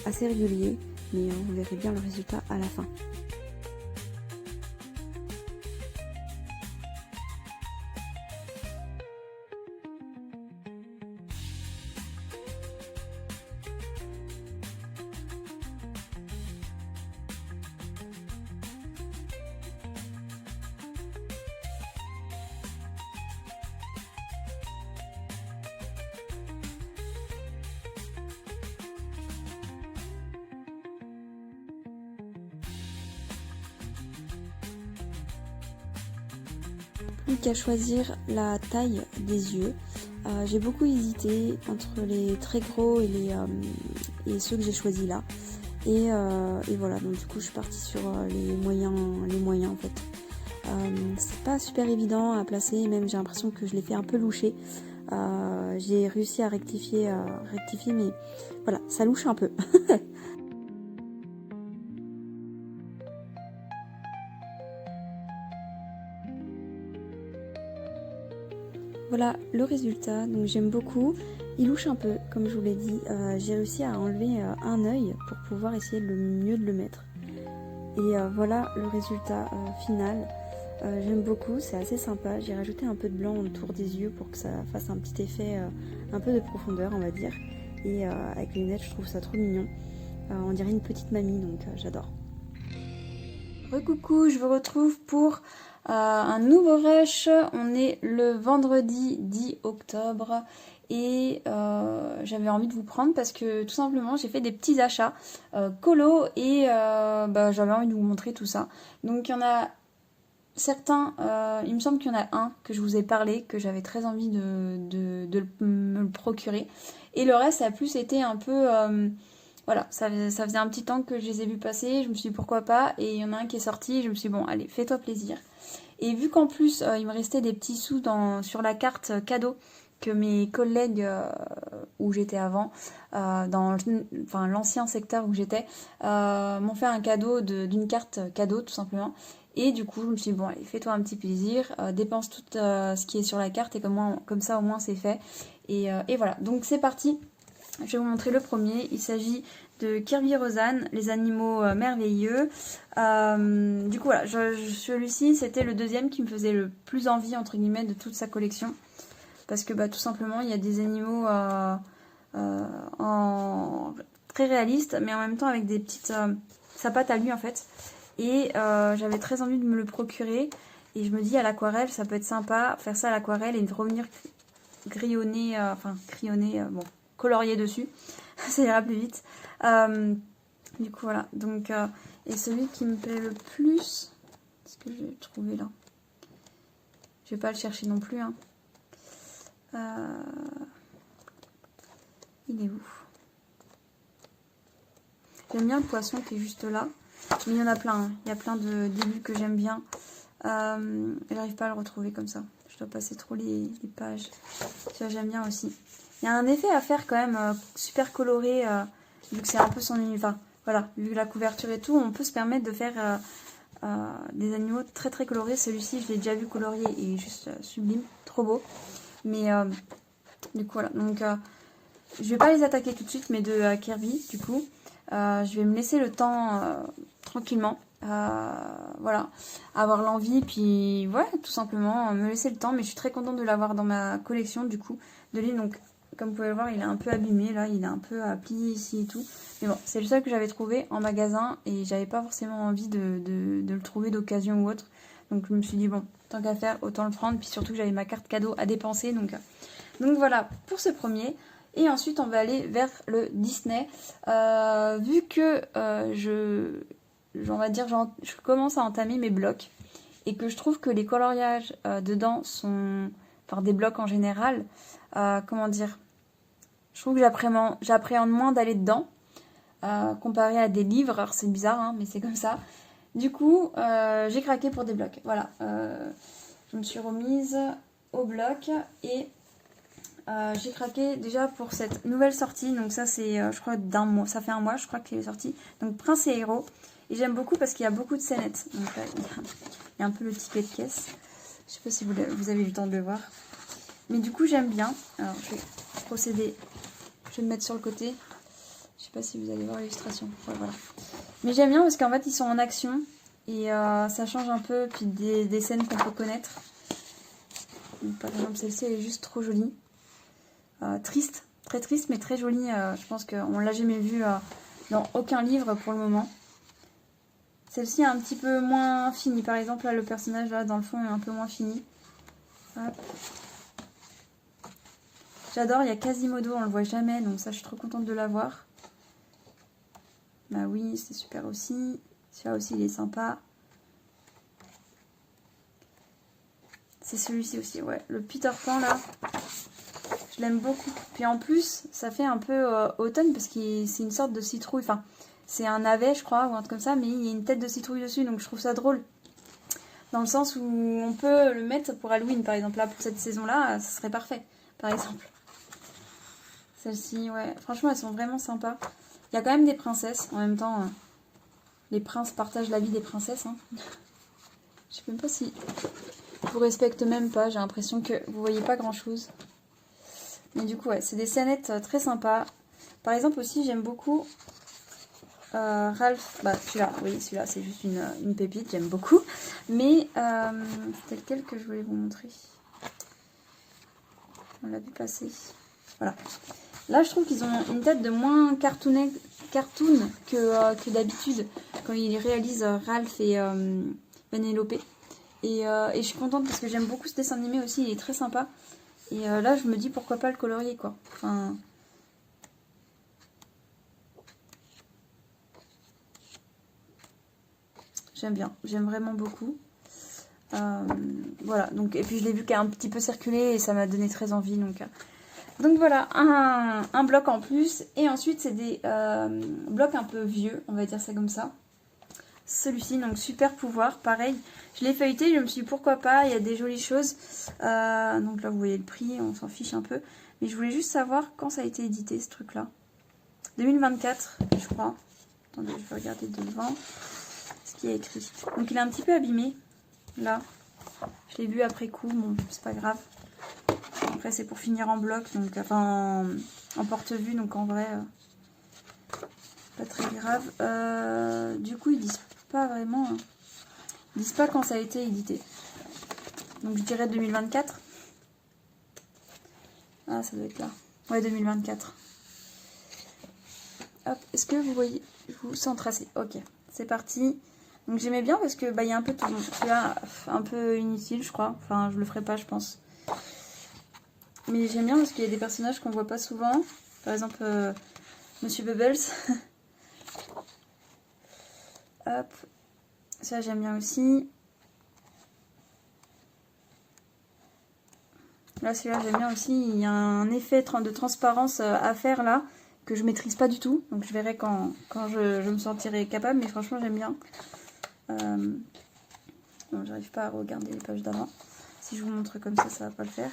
assez régulier, mais on verrait bien le résultat à la fin. plus qu'à choisir la taille des yeux. J'ai beaucoup hésité entre les très gros et ceux que j'ai choisis là. Et voilà, donc du coup je suis partie sur les moyens en fait. C'est pas super évident à placer, même j'ai l'impression que je l'ai fait un peu loucher. J'ai réussi à rectifier, mais voilà, ça louche un peu. Voilà le résultat, donc j'aime beaucoup. Il louche un peu, comme je vous l'ai dit. J'ai réussi à enlever un œil pour pouvoir essayer le mieux de le mettre. Et voilà le résultat final. J'aime beaucoup, c'est assez sympa. J'ai rajouté un peu de blanc autour des yeux pour que ça fasse un petit effet, un peu de profondeur, on va dire. Et avec les lunettes, je trouve ça trop mignon. On dirait une petite mamie, donc j'adore. Recoucou, je vous retrouve pour un nouveau rush. On est le vendredi 10 octobre et j'avais envie de vous prendre parce que tout simplement j'ai fait des petits achats colo et j'avais envie de vous montrer tout ça. Donc il y en a certains, il me semble qu'il y en a un que je vous ai parlé, que j'avais très envie de me le procurer. Et le reste, ça a plus été un peu... voilà, ça faisait un petit temps que je les ai vus passer, je me suis dit pourquoi pas. Et il y en a un qui est sorti, je me suis dit bon, allez, fais-toi plaisir. Et vu qu'en plus, il me restait des petits sous sur la carte cadeau que mes collègues où j'étais avant, dans l'ancien secteur où j'étais, m'ont fait un cadeau d'une carte cadeau tout simplement. Et du coup, je me suis dit, bon, allez, fais-toi un petit plaisir, dépense tout ce qui est sur la carte et comme ça, au moins, c'est fait. Et voilà, donc c'est parti. Je vais vous montrer le premier. Il s'agit de Kirby Roseanne, les animaux merveilleux. Du coup, voilà, celui-ci, c'était le deuxième qui me faisait le plus envie, entre guillemets, de toute sa collection. Parce que, tout simplement, il y a des animaux très réalistes, mais en même temps avec des petites... sa patte à lui, en fait. Et j'avais très envie de me le procurer. Et je me dis à l'aquarelle, ça peut être sympa, faire ça à l'aquarelle et de revenir colorier dessus. Ça ira plus vite. Du coup, voilà. Donc, et celui qui me plaît le plus, est-ce que je vais le trouver là? Je vais pas le chercher non plus. Hein. Il est où? J'aime bien le poisson qui est juste là. Mais il y en a plein, hein. Il y a plein de débuts que j'aime bien. J'arrive pas à le retrouver comme ça. Je dois passer trop les pages. Ça, j'aime bien aussi. Il y a un effet à faire quand même super coloré, vu que c'est un peu son univers. Voilà, vu la couverture et tout, on peut se permettre de faire des animaux très très colorés. Celui-ci, je l'ai déjà vu colorié et il est juste sublime, trop beau. Mais du coup, voilà. Donc, je vais pas les attaquer tout de suite, mais de Kirby, du coup. Je vais me laisser le temps tranquillement, voilà, avoir l'envie, puis ouais, tout simplement me laisser le temps, mais je suis très contente de l'avoir dans ma collection du coup, de lui, donc comme vous pouvez le voir, il est un peu abîmé, là, il est un peu plié ici et tout, mais bon, c'est le seul que j'avais trouvé en magasin, et j'avais pas forcément envie de le trouver d'occasion ou autre, donc je me suis dit, bon, tant qu'à faire, autant le prendre, puis surtout que j'avais ma carte cadeau à dépenser, donc voilà, pour ce premier. Et ensuite, on va aller vers le Disney. Vu que je commence à entamer mes blocs et que je trouve que les coloriages dedans sont, enfin des blocs en général, comment dire, je trouve que j'appréhende moins d'aller dedans comparé à des livres. Alors c'est bizarre, hein, mais c'est comme ça. Du coup, j'ai craqué pour des blocs. Voilà, je me suis remise au bloc et j'ai craqué déjà pour cette nouvelle sortie. Donc ça c'est je crois d'un mois, ça fait un mois je crois qu'il est sorti. Donc Prince et Héros. Et j'aime beaucoup parce qu'il y a beaucoup de scénettes. Donc là il y a un peu le ticket de caisse. Je sais pas si vous avez eu le temps de le voir. Mais du coup j'aime bien. Alors je vais procéder. Je vais me mettre sur le côté. Je sais pas si vous allez voir l'illustration. Ouais, voilà. Mais j'aime bien parce qu'en fait ils sont en action. Et ça change un peu. Puis des scènes qu'on peut connaître. Donc, par exemple celle-ci elle est juste trop jolie. Triste, très triste mais très jolie. Je pense qu'on l'a jamais vue dans aucun livre pour le moment. Celle-ci est un petit peu moins finie. Par exemple, là, le personnage là dans le fond est un peu moins fini. Hop. J'adore, il y a Quasimodo, on le voit jamais, donc ça je suis trop contente de l'avoir. Bah oui, c'est super aussi. Celui-là aussi il est sympa. C'est celui-ci aussi, ouais. Le Peter Pan, là, je l'aime beaucoup. Puis en plus, ça fait un peu automne, parce que c'est une sorte de citrouille. Enfin, c'est un navet, je crois, ou un truc comme ça, mais il y a une tête de citrouille dessus, donc je trouve ça drôle. Dans le sens où on peut le mettre pour Halloween, par exemple. Là, pour cette saison-là, ça serait parfait, par exemple. Celles-ci, ouais. Franchement, elles sont vraiment sympas. Il y a quand même des princesses. En même temps, les princes partagent la vie des princesses. Hein. Je sais même pas si je vous respecte même pas. J'ai l'impression que vous voyez pas grand-chose. Mais du coup, ouais, c'est des scénettes très sympas. Par exemple aussi, j'aime beaucoup Ralph. Bah, celui-là, oui, celui-là, c'est juste une pépite. J'aime beaucoup. Mais c'était lequel que je voulais vous montrer. On l'a vu passer. Voilà. Là, je trouve qu'ils ont une tête de moins cartoon que d'habitude quand ils réalisent Ralph et Penelope. Et je suis contente parce que j'aime beaucoup ce dessin animé aussi, il est très sympa. Et là, je me dis pourquoi pas le colorier, quoi. Enfin... J'aime bien, j'aime vraiment beaucoup. Voilà, donc, et puis je l'ai vu qu'il a un petit peu circulé et ça m'a donné très envie, donc voilà, un bloc en plus. Et ensuite, c'est des blocs un peu vieux, on va dire ça comme ça. Celui-ci, donc super pouvoir, pareil. Je l'ai feuilleté, je me suis dit pourquoi pas, il y a des jolies choses. Donc là, vous voyez le prix, on s'en fiche un peu. Mais je voulais juste savoir quand ça a été édité, ce truc-là. 2024, je crois. Attendez, je vais regarder devant ce qu'il y a écrit. Donc il est un petit peu abîmé, là. Je l'ai vu après coup, bon, c'est pas grave. Après, c'est pour finir en bloc, donc enfin en porte-vue, donc en vrai, pas très grave. Du coup, ils disent pas vraiment, hein. Ils disent pas quand ça a été édité. Donc je dirais 2024. Ah, ça doit être là. Ouais, 2024. Hop, est-ce que vous voyez, je vous sens tracé. Ok, c'est parti. Donc j'aimais bien parce que bah il y a un peu tout. Celui-là, un peu inutile, je crois. Enfin, je le ferai pas, je pense. Mais j'aime bien parce qu'il y a des personnages qu'on voit pas souvent. Par exemple, Monsieur Bubbles. Hop. Ça, j'aime bien aussi. Là, celui-là, j'aime bien aussi. Il y a un effet de transparence à faire là, que je maîtrise pas du tout. Donc, je verrai quand je me sentirai capable. Mais franchement, j'aime bien. Bon, j'arrive pas à regarder les pages d'avant. Si je vous montre comme ça va pas le faire.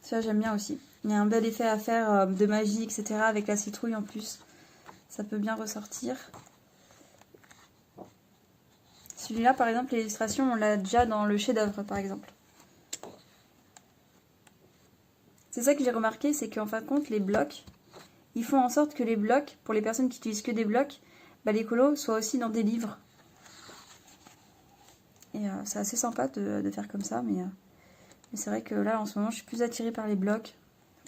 Ça, j'aime bien aussi. Il y a un bel effet à faire de magie, etc. avec la citrouille en plus. Ça peut bien ressortir. Celui-là, par exemple, l'illustration, on l'a déjà dans le chef-d'œuvre, par exemple. C'est ça que j'ai remarqué, c'est qu'en fin de compte, les blocs, ils font en sorte que les blocs, pour les personnes qui utilisent que des blocs, bah, les colos soient aussi dans des livres. Et c'est assez sympa de faire comme ça, mais c'est vrai que là, en ce moment, je suis plus attirée par les blocs.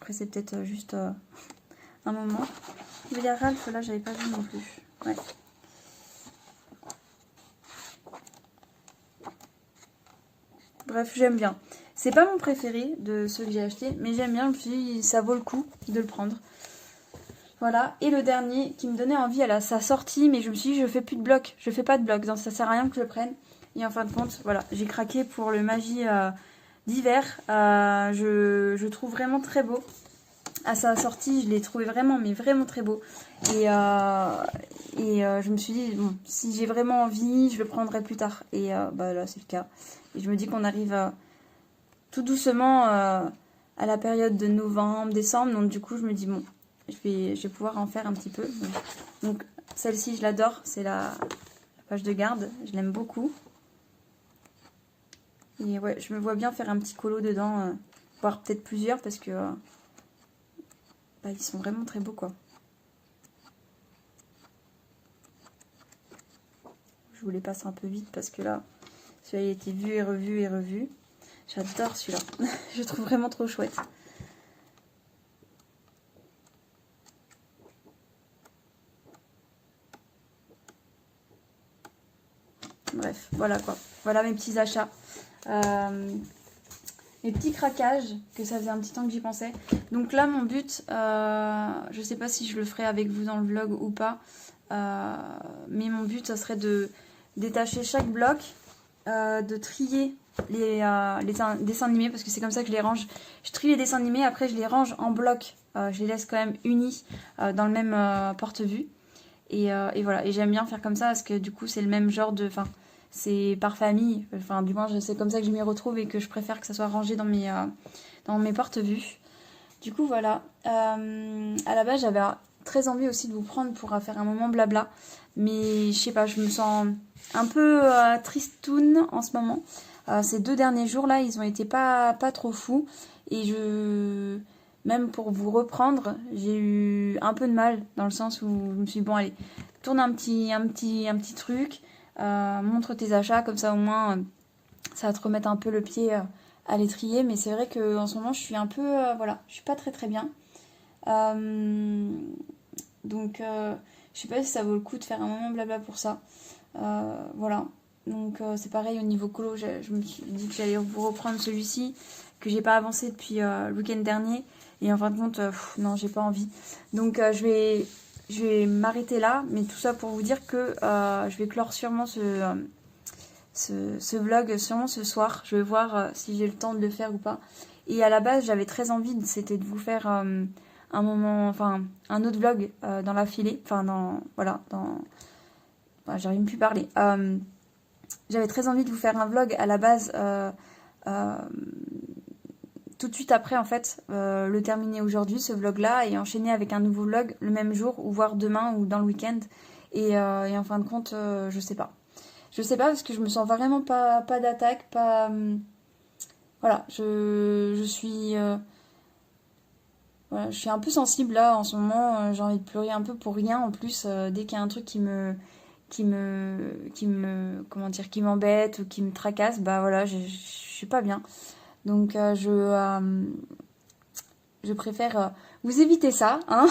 Après, c'est peut-être juste un moment. Il y a Ralph, là, j'avais pas vu non plus. Ouais. Bref, j'aime bien. C'est pas mon préféré de ceux que j'ai achetés, mais j'aime bien, puis ça vaut le coup de le prendre. Voilà, et le dernier qui me donnait envie à sa sortie, mais je me suis dit, je fais plus de blocs, je fais pas de blocs, donc ça sert à rien que je le prenne. Et en fin de compte, voilà, j'ai craqué pour le Magie d'hiver. Je trouve vraiment très beau. À sa sortie, je l'ai trouvé vraiment, mais vraiment très beau. Et je me suis dit, bon, si j'ai vraiment envie, je le prendrai plus tard. Et bah là, c'est le cas. Et je me dis qu'on arrive tout doucement à la période de novembre, décembre. Donc du coup, je me dis, bon, je vais pouvoir en faire un petit peu. Donc celle-ci, je l'adore. C'est la page de garde. Je l'aime beaucoup. Et ouais, je me vois bien faire un petit colo dedans. Voire peut-être plusieurs parce que bah, ils sont vraiment très beaux, quoi. Je vous les passe un peu vite parce que là, celui-là, il a été vu et revu et revu. J'adore celui-là. Je le trouve vraiment trop chouette. Bref, voilà quoi. Voilà mes petits achats. Mes petits craquages, que ça faisait un petit temps que j'y pensais. Donc là, mon but, je sais pas si je le ferai avec vous dans le vlog ou pas. Mais mon but, ça serait de détacher chaque bloc de trier les dessins animés parce que c'est comme ça que je les range. Je trie les dessins animés, après je les range en bloc. Je les laisse quand même unis dans le même porte-vue. Et voilà, et j'aime bien faire comme ça parce que du coup c'est le même genre de... Enfin, c'est par famille, enfin du moins c'est comme ça que je m'y retrouve et que je préfère que ça soit rangé dans mes porte-vues. Du coup voilà, à la base j'avais très envie aussi de vous prendre pour faire un moment blabla, mais je sais pas, je me sens un peu tristoun en ce moment. Ces 2 derniers jours là, ils ont été pas trop fous et même pour vous reprendre, j'ai eu un peu de mal dans le sens où je me suis dit, bon allez, tourne un petit truc, montre tes achats, comme ça au moins ça va te remettre un peu le pied à l'étrier. Mais c'est vrai qu'en ce moment je suis un peu, voilà, je suis pas très bien. Donc je sais pas si ça vaut le coup de faire un moment blabla pour ça. Voilà. Donc c'est pareil au niveau colo, je me suis dit que j'allais vous reprendre celui-ci, que j'ai pas avancé depuis le week-end dernier. Et en fin de compte, non, j'ai pas envie. Donc je vais m'arrêter là, mais tout ça pour vous dire que je vais clore sûrement ce vlog, sûrement ce soir. Je vais voir si j'ai le temps de le faire ou pas. Et à la base, j'avais très envie, c'était de vous faire un moment, enfin, un autre vlog dans la filée. Enfin, voilà, enfin, j'arrive même plus à parler. J'avais très envie de vous faire un vlog à la base, tout de suite après, en fait, le terminer aujourd'hui, ce vlog-là, et enchaîner avec un nouveau vlog le même jour, ou voire demain, ou dans le week-end. Et en fin de compte, je sais pas. Je sais pas parce que je me sens vraiment pas d'attaque, pas... voilà, je suis... voilà, je suis un peu sensible là en ce moment, j'ai envie de pleurer un peu pour rien en plus, dès qu'il y a un truc comment dire, qui m'embête ou qui me tracasse, bah voilà, je suis pas bien. Donc je préfère vous éviter ça, hein.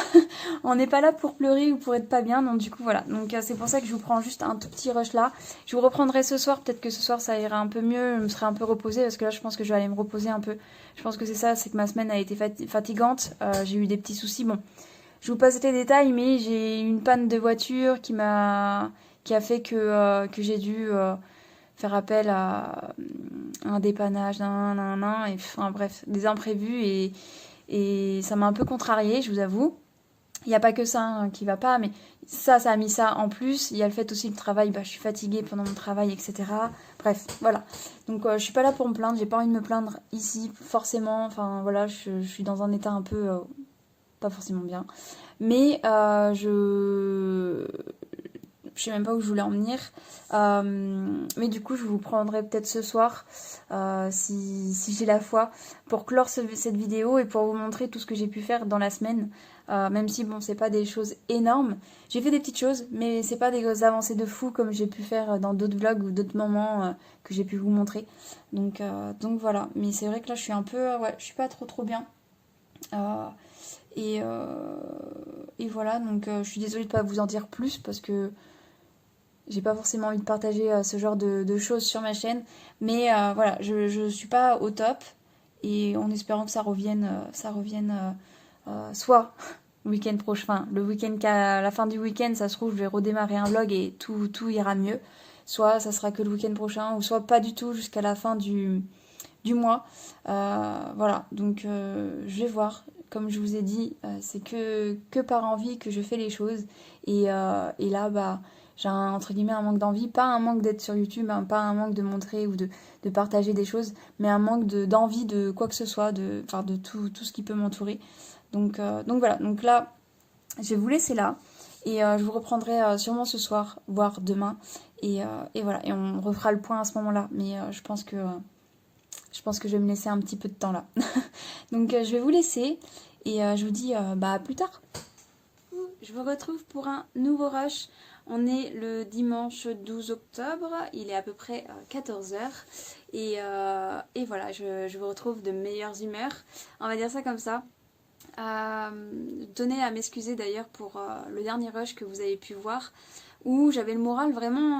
On n'est pas là pour pleurer ou pour être pas bien, donc du coup voilà. Donc c'est pour ça que je vous prends juste un tout petit rush là. Je vous reprendrai ce soir, peut-être que ce soir ça ira un peu mieux, je me serai un peu reposée parce que là je pense que je vais aller me reposer un peu. Je pense que c'est ça, c'est que ma semaine a été fatigante, j'ai eu des petits soucis. Bon, je vous passe les détails, mais j'ai eu une panne de voiture qui a fait que j'ai dû faire appel à un dépannage, et enfin bref, des imprévus et ça m'a un peu contrariée, je vous avoue. Il n'y a pas que ça hein, qui va pas, mais ça a mis ça en plus. Il y a le fait aussi que le travail, bah, je suis fatiguée pendant mon travail, etc. Bref, voilà. Donc je suis pas là pour me plaindre, j'ai pas envie de me plaindre ici, forcément. Enfin voilà, je suis dans un état un peu pas forcément bien. Mais je sais même pas où je voulais en venir. Mais du coup, je vous prendrai peut-être ce soir, si j'ai la foi, pour clore cette vidéo et pour vous montrer tout ce que j'ai pu faire dans la semaine. Même si, bon, c'est pas des choses énormes. J'ai fait des petites choses, mais c'est pas des grosses avancées de fou comme j'ai pu faire dans d'autres vlogs ou d'autres moments que j'ai pu vous montrer. Donc voilà. Mais c'est vrai que là, je suis un peu... ouais, je suis pas trop bien. Et voilà, donc je suis désolée de pas vous en dire plus parce que j'ai pas forcément envie de partager ce genre de choses sur ma chaîne. Mais voilà, je suis pas au top. Et en espérant que ça revienne soit le week-end prochain, enfin, le week-end qu'à la fin du week-end, ça se trouve, je vais redémarrer un vlog et tout ira mieux. Soit ça sera que le week-end prochain, ou soit pas du tout jusqu'à la fin du mois. Voilà, donc je vais voir. Comme je vous ai dit, c'est que par envie que je fais les choses. Et là, bah, j'ai entre guillemets un manque d'envie. Pas un manque d'être sur YouTube, hein, pas un manque de montrer ou de partager des choses, mais un manque d'envie de quoi que ce soit, de tout ce qui peut m'entourer. Donc voilà, donc là, je vais vous laisser là. Et je vous reprendrai sûrement ce soir, voire demain. Et voilà, et on refera le point à ce moment-là. Mais je pense que je vais me laisser un petit peu de temps là. Donc je vais vous laisser et je vous dis bah à plus tard. Je vous retrouve pour un nouveau rush. On est le dimanche 12 octobre, il est à peu près 14 h. Et voilà, je vous retrouve de meilleures humeurs. On va dire ça comme ça. Tenez à m'excuser d'ailleurs pour le dernier rush que vous avez pu voir, où j'avais le moral vraiment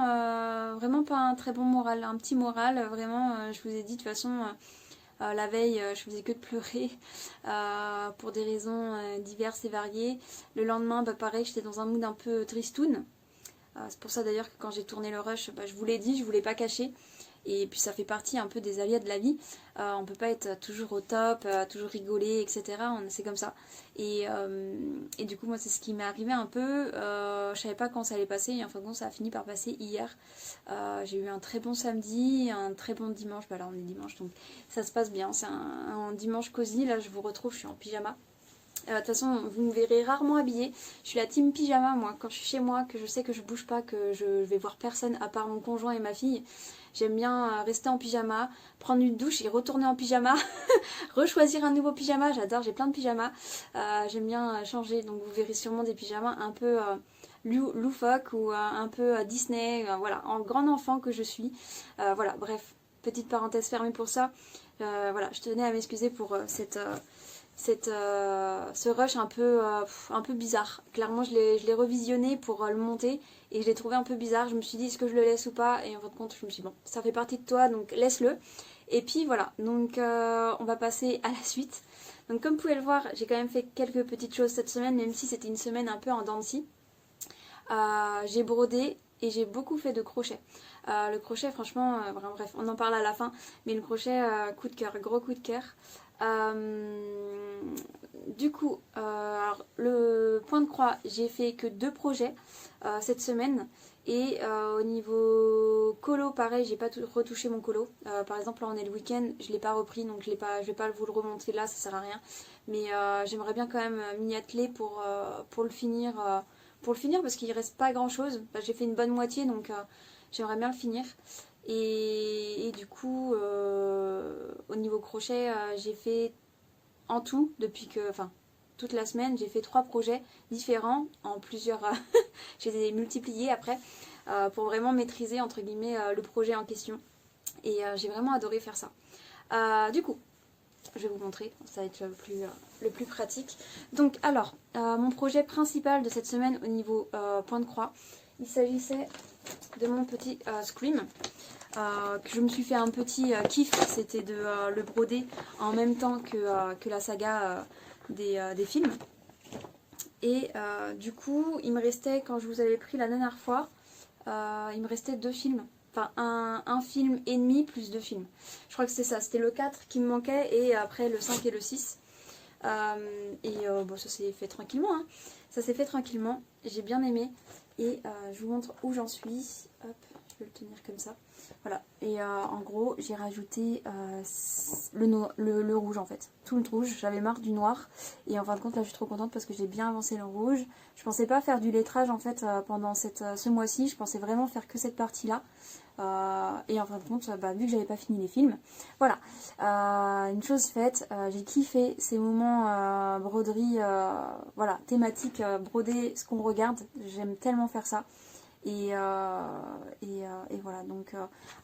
pas un très bon moral, un petit moral, vraiment, je vous ai dit de toute façon, la veille je faisais que de pleurer pour des raisons diverses et variées. Le lendemain, bah pareil, j'étais dans un mood un peu tristoun. C'est pour ça d'ailleurs que quand j'ai tourné le rush, bah, je vous l'ai dit, je voulais pas cacher. Et puis ça fait partie un peu des aléas de la vie. On peut pas être toujours au top, toujours rigoler, etc. C'est comme ça. Et du coup, moi, c'est ce qui m'est arrivé un peu. Je savais pas quand ça allait passer. Et en fin de compte, ça a fini par passer hier. J'ai eu un très bon samedi, un très bon dimanche. Bah là, on est dimanche, donc ça se passe bien. C'est un dimanche cosy. Là, je vous retrouve, je suis en pyjama. De toute façon, vous me verrez rarement habillée. Je suis la team pyjama, moi. Quand je suis chez moi, que je sais que je bouge pas, que je vais voir personne à part mon conjoint et ma fille, j'aime bien rester en pyjama, prendre une douche et retourner en pyjama, rechoisir un nouveau pyjama. J'adore, j'ai plein de pyjamas. J'aime bien changer, donc vous verrez sûrement des pyjamas un peu loufoques ou un peu Disney. Voilà, en grand enfant que je suis. Voilà, bref, petite parenthèse fermée pour ça. Voilà, je tenais à m'excuser pour ce rush un peu bizarre. Clairement, je l'ai revisionné pour le monter et je l'ai trouvé un peu bizarre. Je me suis dit, est-ce que je le laisse ou pas? Et en fin de compte, je me suis dit, bon, ça fait partie de toi, donc laisse-le. Et puis voilà, donc on va passer à la suite. Donc comme vous pouvez le voir, j'ai quand même fait quelques petites choses cette semaine, même si c'était une semaine un peu en dents de scie. J'ai brodé et j'ai beaucoup fait de crochet. Le crochet, franchement, bref, on en parle à la fin, mais le crochet, coup de cœur, gros coup de cœur. Du coup, alors, le point de croix, j'ai fait que 2 projets cette semaine. Et au niveau colo, pareil, j'ai pas retouché mon colo. Par exemple, là on est le week-end, je l'ai pas repris, donc je vais pas vous le remonter là, ça sert à rien. Mais j'aimerais bien quand même m'y atteler pour le finir. Pour le finir parce qu'il reste pas grand chose. Bah, j'ai fait une bonne moitié, donc j'aimerais bien le finir. Et du coup, au niveau crochet, j'ai fait en tout, toute la semaine, j'ai fait 3 projets différents en plusieurs. Je les ai multipliés après pour vraiment maîtriser entre guillemets le projet en question. Et j'ai vraiment adoré faire ça. Du coup, je vais vous montrer, ça va être le plus pratique. Donc alors, mon projet principal de cette semaine au niveau point de croix, il s'agissait de mon petit Scream. Que je me suis fait un petit kiff, c'était de le broder en même temps que la saga des films. Et du coup, il me restait, quand je vous avais pris la dernière fois, il me restait 2 films. Enfin, un film et demi plus 2 films. Je crois que c'était ça, c'était le 4 qui me manquait et après le 5 et le 6. Bon, ça s'est fait tranquillement. Hein. Ça s'est fait tranquillement, j'ai bien aimé. Et je vous montre où j'en suis. Hop, je vais le tenir comme ça. Voilà, et en gros j'ai rajouté le rouge en fait, tout le rouge, j'avais marre du noir et en fin de compte là je suis trop contente parce que j'ai bien avancé le rouge. Je pensais pas faire du lettrage en fait pendant ce mois-ci, je pensais vraiment faire que cette partie là et en fin de compte bah, vu que j'avais pas fini les films, voilà, une chose faite, j'ai kiffé ces moments broderie, voilà, thématique broder ce qu'on regarde, j'aime tellement faire ça. Et voilà, donc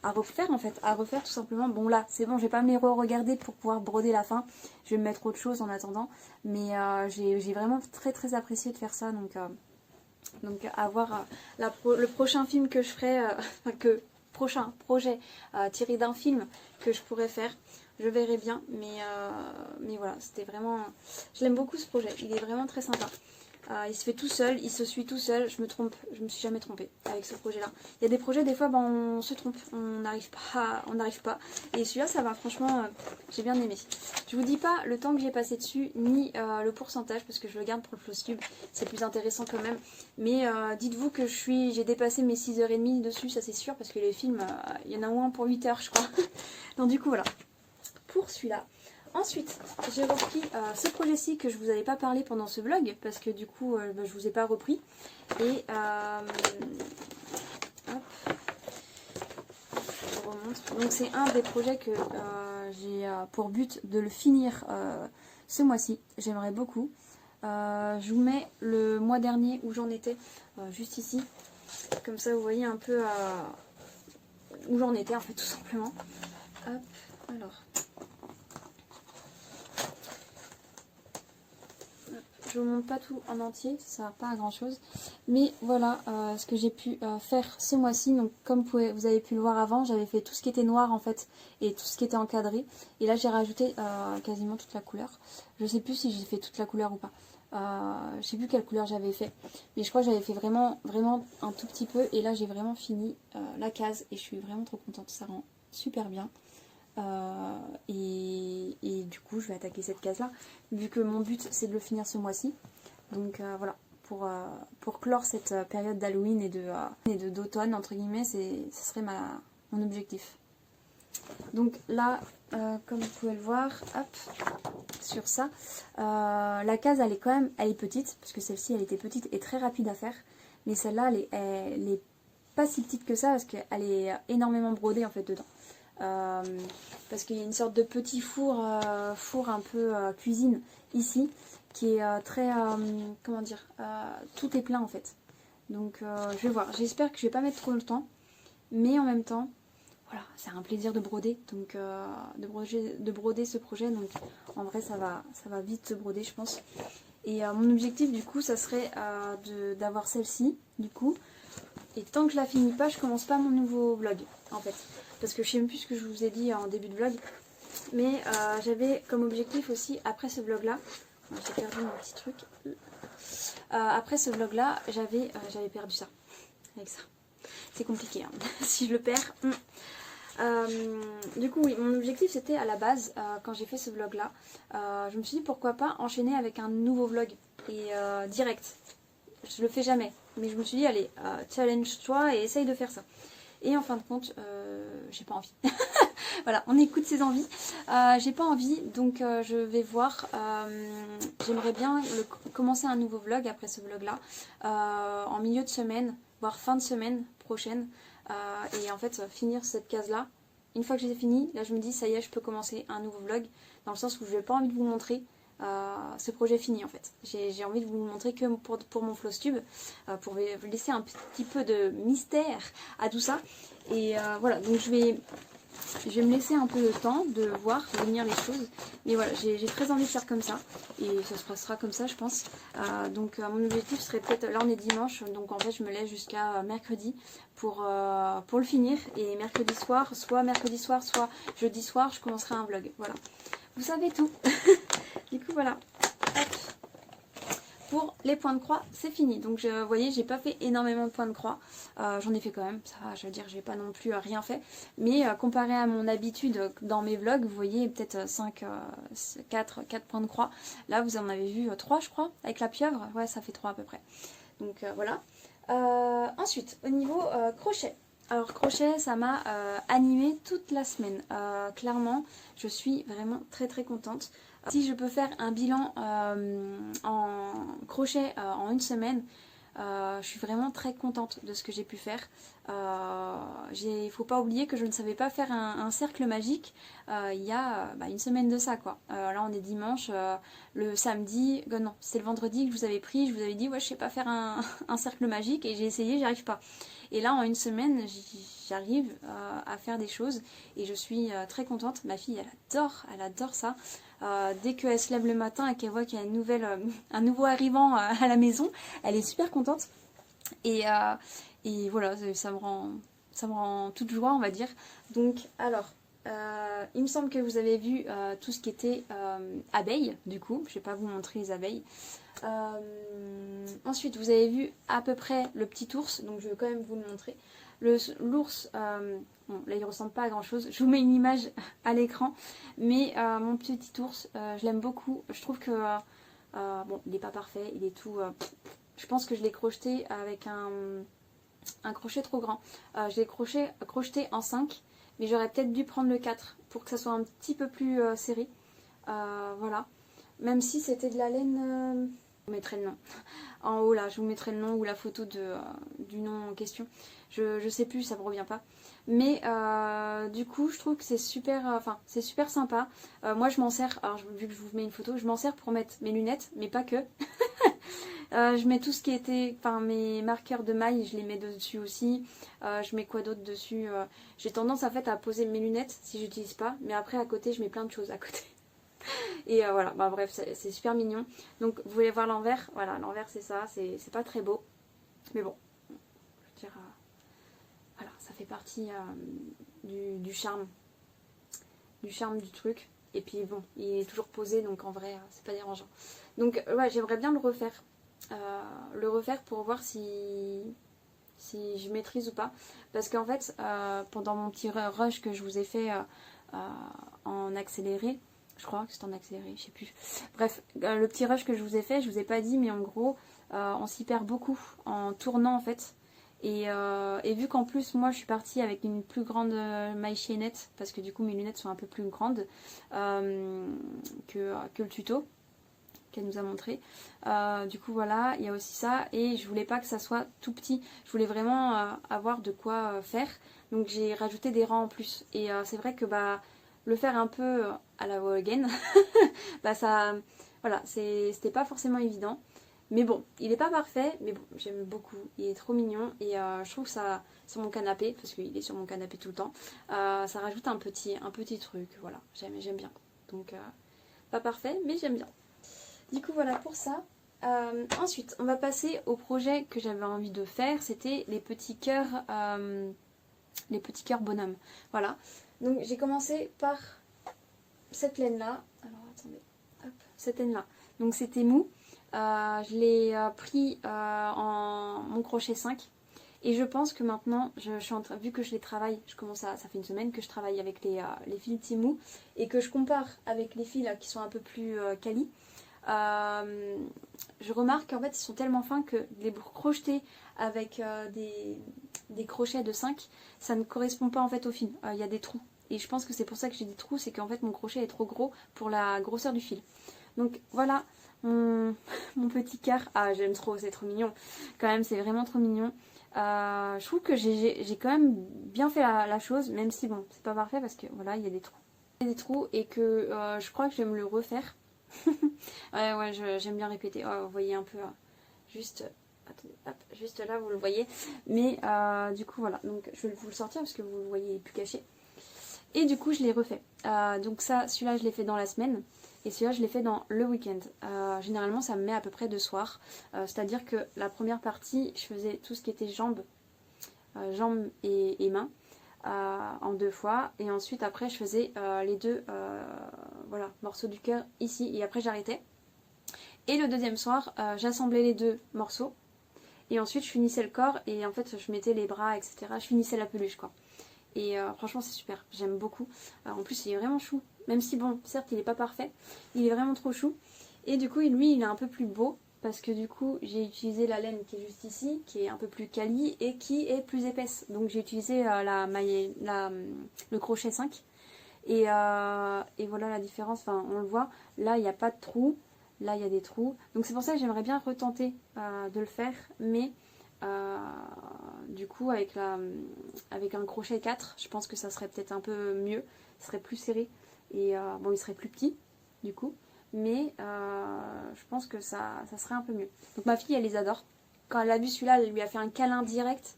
à refaire en fait, à refaire tout simplement. Bon là, c'est bon, je vais pas me les re-regarder pour pouvoir broder la fin. Je vais me mettre autre chose en attendant. Mais j'ai vraiment très très apprécié de faire ça. Donc à voir le prochain film que je ferai, prochain projet tiré d'un film que je pourrais faire. Je verrai bien, mais voilà, c'était vraiment... Je l'aime beaucoup ce projet, il est vraiment très sympa. Il se fait tout seul, il se suit tout seul, je me suis jamais trompée avec ce projet là. Il y a des projets des fois ben, on se trompe, on n'arrive pas. Et celui-là ça va, franchement j'ai bien aimé. Je vous dis pas le temps que j'ai passé dessus, ni le pourcentage parce que je le garde pour le Flowscube, c'est plus intéressant quand même. Mais dites-vous que j'ai dépassé mes 6h30 dessus, ça c'est sûr, parce que les films, il y en a au moins pour 8 heures je crois. Donc du coup voilà, pour celui-là. Ensuite, j'ai repris ce projet-ci que je vous avais pas parlé pendant ce vlog parce que du coup, je vous ai pas repris. Et hop, je vous remontre. Donc c'est un des projets que j'ai pour but de le finir ce mois-ci. J'aimerais beaucoup. Je vous mets le mois dernier où j'en étais, juste ici. Comme ça, vous voyez un peu où j'en étais en fait, tout simplement. Hop, alors. Je vous montre pas tout en entier, ça sert pas à grand chose. Mais voilà ce que j'ai pu faire ce mois-ci. Donc comme vous avez pu le voir avant, j'avais fait tout ce qui était noir en fait et tout ce qui était encadré. Et là j'ai rajouté quasiment toute la couleur. Je sais plus si j'ai fait toute la couleur ou pas. Je sais plus quelle couleur j'avais fait, mais je crois que j'avais fait vraiment un tout petit peu, et là j'ai vraiment fini la case et je suis vraiment trop contente, ça rend super bien. Et du coup je vais attaquer cette case là, vu que mon but c'est de le finir ce mois-ci. Donc voilà, pour clore cette période d'Halloween et d'automne entre guillemets, ce serait mon objectif. Donc là, comme vous pouvez le voir, hop, sur ça, la case elle est petite, parce que celle-ci elle était petite et très rapide à faire, mais celle-là elle est pas si petite que ça, parce qu'elle est énormément brodée en fait dedans. Parce qu'il y a une sorte de petit four un peu cuisine ici, qui est très, comment dire, tout est plein en fait. Donc je vais voir, j'espère que je vais pas mettre trop le temps, mais en même temps, voilà, c'est un plaisir de broder, donc de broder ce projet, donc en vrai ça va vite se broder je pense. Et mon objectif du coup ça serait d'avoir celle-ci du coup, et tant que je la finis pas je commence pas mon nouveau vlog en fait, parce que je sais même plus ce que je vous ai dit en début de vlog, mais j'avais comme objectif aussi après ce vlog là, j'ai perdu mon petit truc, après ce vlog là j'avais perdu ça, avec ça, c'est compliqué hein. Si je le perds... Du coup oui, mon objectif c'était à la base, quand j'ai fait ce vlog là, je me suis dit pourquoi pas enchaîner avec un nouveau vlog, et direct. Je le fais jamais, mais je me suis dit allez, challenge-toi et essaye de faire ça. Et en fin de compte, j'ai pas envie. Voilà, on écoute ses envies. J'ai pas envie, donc je vais voir. J'aimerais bien commencer un nouveau vlog après ce vlog là, en milieu de semaine, voire fin de semaine prochaine. Et en fait finir cette case là. Une fois que j'ai fini, là je me dis ça y est, je peux commencer un nouveau vlog, dans le sens où je n'ai pas envie de vous montrer ce projet fini en fait. J'ai envie de vous le montrer que pour mon Flosstube, pour laisser un petit peu de mystère à tout ça. Et voilà, donc je vais me laisser un peu de temps de voir venir les choses, mais voilà, j'ai très envie de faire comme ça, et ça se passera comme ça je pense. Donc mon objectif serait peut-être, là on est dimanche, donc en fait je me laisse jusqu'à mercredi pour le finir, et mercredi soir, soit jeudi soir, je commencerai un vlog, voilà. Vous savez tout. Du coup voilà. Hop. Pour les points de croix, c'est fini. Donc vous voyez, j'ai pas fait énormément de points de croix. J'en ai fait quand même, ça je veux dire, j'ai pas non plus rien fait. Mais comparé à mon habitude dans mes vlogs, vous voyez peut-être 4 points de croix. Là vous en avez vu 3 je crois, avec la pieuvre. Ouais, ça fait 3 à peu près. Donc voilà. Ensuite, au niveau crochet. Alors crochet, ça m'a animée toute la semaine. Clairement, je suis vraiment très très contente. Si je peux faire un bilan en crochet en une semaine, je suis vraiment très contente de ce que j'ai pu faire. Il faut pas oublier que je ne savais pas faire un cercle magique il y a une semaine de ça quoi. Là on est dimanche, le samedi, non c'est le vendredi que je vous avais pris, je vous avais dit ouais je sais pas faire un cercle magique, et j'ai essayé, j'y arrive pas. Et là en une semaine j'arrive à faire des choses, et je suis très contente. Ma fille elle adore ça. Dès qu'elle se lève le matin et qu'elle voit qu'il y a un nouveau arrivant à la maison, elle est super contente. Et voilà, ça me rend toute joie, on va dire. Donc, alors, il me semble que vous avez vu tout ce qui était abeilles, du coup. Je vais pas vous montrer les abeilles. Ensuite, vous avez vu à peu près le petit ours, donc je vais quand même vous le montrer. L'ours, bon, là il ressemble pas à grand chose, je vous mets une image à l'écran, mais mon petit ours, je l'aime beaucoup. Je trouve que, bon, il n'est pas parfait, il est tout... je pense que je l'ai crocheté avec un crochet trop grand. Je l'ai crocheté en 5, mais j'aurais peut-être dû prendre le 4 pour que ça soit un petit peu plus serré. Voilà. Même si c'était de la laine... je vous mettrai le nom. En haut là, je vous mettrai le nom ou la photo du nom en question. Je sais plus, ça me revient pas. Mais du coup, je trouve que c'est super, c'est super sympa. Moi, je m'en sers, alors vu que je vous mets une photo, je m'en sers pour mettre mes lunettes, mais pas que. Je mets tout ce qui était, mes marqueurs de maille, je les mets dessus aussi. Je mets quoi d'autre dessus. J'ai tendance en fait à poser mes lunettes si j'utilise pas, mais après à côté, je mets plein de choses à côté. Et voilà, bref, c'est super mignon. Donc vous voulez voir l'envers, voilà, l'envers c'est ça, c'est pas très beau. Mais bon, je veux dire, voilà, ça fait partie du charme du truc. Et puis bon, il est toujours posé, donc en vrai, c'est pas dérangeant. Donc ouais, j'aimerais bien le refaire. Pour voir si je maîtrise ou pas. Parce qu'en fait, pendant mon petit rush que je vous ai fait en accéléré, je crois que c'est en accéléré, je sais plus. Bref, le petit rush que je vous ai fait, je vous ai pas dit, mais en gros, on s'y perd beaucoup en tournant en fait. Et vu qu'en plus moi je suis partie avec une plus grande maille chaînette, parce que du coup mes lunettes sont un peu plus grandes que le tuto qu'elle nous a montré. Du coup voilà, il y a aussi ça, et je voulais pas que ça soit tout petit, je voulais vraiment avoir de quoi faire, donc j'ai rajouté des rangs en plus. Et c'est vrai que bah le faire un peu à la wall again, bah ça, voilà, c'était pas forcément évident. Mais bon, il est pas parfait, mais bon, j'aime beaucoup, il est trop mignon, et je trouve que ça, sur mon canapé, parce qu'il est sur mon canapé tout le temps, ça rajoute un petit truc, voilà, j'aime bien. Donc pas parfait, mais j'aime bien. Du coup voilà pour ça. Ensuite on va passer au projet que j'avais envie de faire, c'était les petits cœurs bonhommes. Voilà, donc j'ai commencé par cette laine là. Alors attendez, hop, cette laine là. Donc c'était mou. Je l'ai pris en mon crochet 5. Et je pense que maintenant, je suis en train, vu que je les travaille, ça fait une semaine que je travaille avec les fils Temu, et que je compare avec les fils qui sont un peu plus quali. Je remarque qu'en fait ils sont tellement fins que les crocheter avec des crochets de 5, ça ne correspond pas en fait au fil. Il y a des trous. Et je pense que c'est pour ça que j'ai des trous, c'est qu'en fait mon crochet est trop gros pour la grosseur du fil. Donc voilà mon petit cœur. Ah j'aime trop, c'est trop mignon. Quand même c'est vraiment trop mignon. Je trouve que j'ai quand même bien fait la chose, même si bon c'est pas parfait parce que voilà il y a des trous. Il y a des trous et que je crois que je vais me le refaire. ouais, j'aime bien répéter. Oh, vous voyez un peu juste, attendez, hop, juste là, vous le voyez. Mais du coup, voilà. Donc, je vais vous le sortir parce que vous le voyez plus caché. Et du coup, je l'ai refait. Donc ça, celui-là, je l'ai fait dans la semaine. Et celui-là, je l'ai fait dans le week-end. Généralement, ça me met à peu près 2 soirs. C'est-à-dire que la première partie, je faisais tout ce qui était jambes et mains. En 2 fois, et ensuite après je faisais les deux voilà, morceaux du cœur ici, et après j'arrêtais. Et le deuxième soir j'assemblais les 2 morceaux, et ensuite je finissais le corps, et en fait je mettais les bras, etc. Je finissais la peluche quoi. Et franchement c'est super, j'aime beaucoup. En plus il est vraiment chou, même si bon certes il est pas parfait, il est vraiment trop chou. Et du coup lui il est un peu plus beau, parce que du coup j'ai utilisé la laine qui est juste ici, qui est un peu plus quali et qui est plus épaisse. Donc j'ai utilisé le crochet 5. Et voilà la différence, enfin on le voit, là il n'y a pas de trous, là il y a des trous. Donc c'est pour ça que j'aimerais bien retenter de le faire, mais du coup avec un crochet 4, je pense que ça serait peut-être un peu mieux, ça serait plus serré. Et bon il serait plus petit du coup. Mais je pense que ça serait un peu mieux. Donc ma fille elle les adore. Quand elle a vu celui-là, elle lui a fait un câlin direct.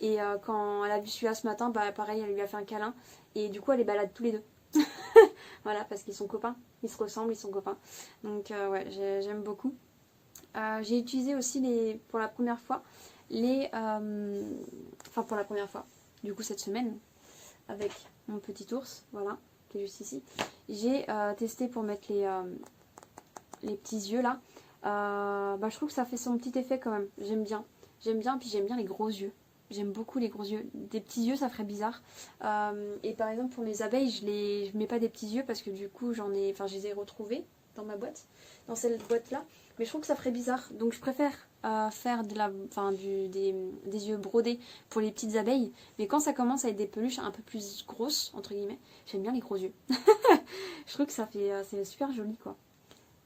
Et quand elle a vu celui-là ce matin, bah pareil, elle lui a fait un câlin. Et du coup elle les balade tous les deux. Voilà, parce qu'ils sont copains. Ils se ressemblent, ils sont copains. Donc ouais, j'aime beaucoup. J'ai utilisé aussi pour la première fois pour la première fois, du coup cette semaine, avec mon petit ours, voilà, qui est juste ici. J'ai testé pour mettre les petits yeux là. Je trouve que ça fait son petit effet quand même. J'aime bien, puis j'aime bien les gros yeux. J'aime beaucoup les gros yeux. Des petits yeux ça ferait bizarre. Et par exemple pour mes abeilles je mets pas des petits yeux parce que du coup je les ai retrouvés dans ma boîte, dans cette boîte là. Mais je trouve que ça ferait bizarre. Donc je préfère faire des yeux brodés pour les petites abeilles. Mais quand ça commence à être des peluches un peu plus grosses, entre guillemets, j'aime bien les gros yeux. Je trouve que ça fait c'est super joli quoi.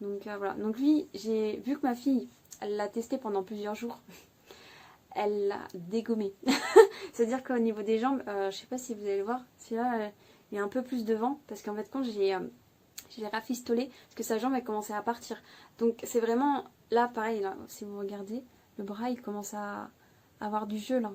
Donc voilà. Donc lui, j'ai vu que ma fille, elle l'a testé pendant plusieurs jours. Elle l'a dégommé. C'est-à-dire qu'au niveau des jambes, je sais pas si vous allez le voir, celui-là, il y a un peu plus de vent. Parce qu'en fait, quand je l'ai rafistolé, parce que sa jambe, elle commençait à partir. Donc c'est vraiment, là, pareil, là, si vous regardez, le bras, il commence à avoir du jeu, là.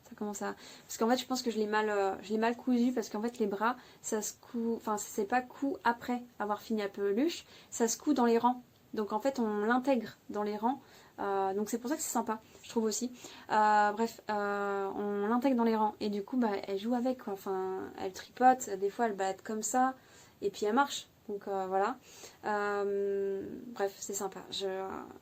Ça commence à... Parce qu'en fait, je pense que je l'ai mal cousu, parce qu'en fait, les bras, ça se coud... Enfin, c'est pas coud après avoir fini la peluche, ça se coud dans les rangs. Donc en fait, on l'intègre dans les rangs. Donc c'est pour ça que c'est sympa, je trouve aussi. On l'intègre dans les rangs et du coup elle joue avec quoi. Enfin elle tripote, des fois elle balade comme ça et puis elle marche. Donc voilà. Bref, c'est sympa.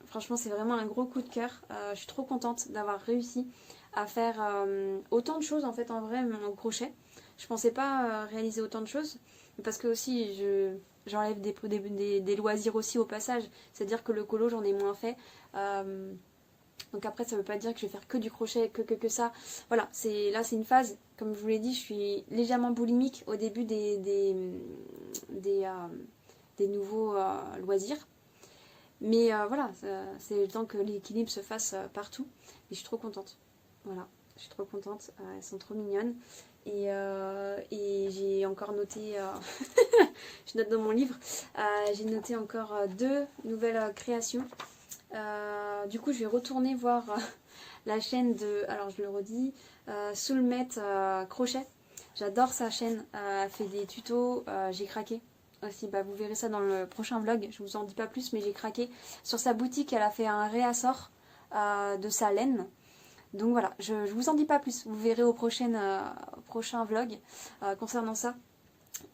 Franchement, c'est vraiment un gros coup de cœur. Je suis trop contente d'avoir réussi à faire autant de choses en fait en vrai au crochet. Je pensais pas réaliser autant de choses. Parce que aussi, j'enlève des loisirs aussi au passage. C'est-à-dire que le colo, j'en ai moins fait. Donc après, ça veut pas dire que je vais faire que du crochet, que ça. Voilà, là c'est une phase. Comme je vous l'ai dit, je suis légèrement boulimique au début des nouveaux loisirs. Mais voilà, c'est le temps que l'équilibre se fasse partout. Et je suis trop contente. Voilà, je suis trop contente. Elles sont trop mignonnes. Et j'ai encore noté, je note dans mon livre, j'ai noté encore 2 nouvelles créations. Du coup, je vais retourner voir la chaîne de, alors je le redis, Soulmate Crochet. J'adore sa chaîne, elle fait des tutos, j'ai craqué. Aussi, bah, vous verrez ça dans le prochain vlog, je vous en dis pas plus, mais j'ai craqué. Sur sa boutique, elle a fait un réassort de sa laine. Donc voilà, je vous en dis pas plus, vous verrez au prochain vlog concernant ça.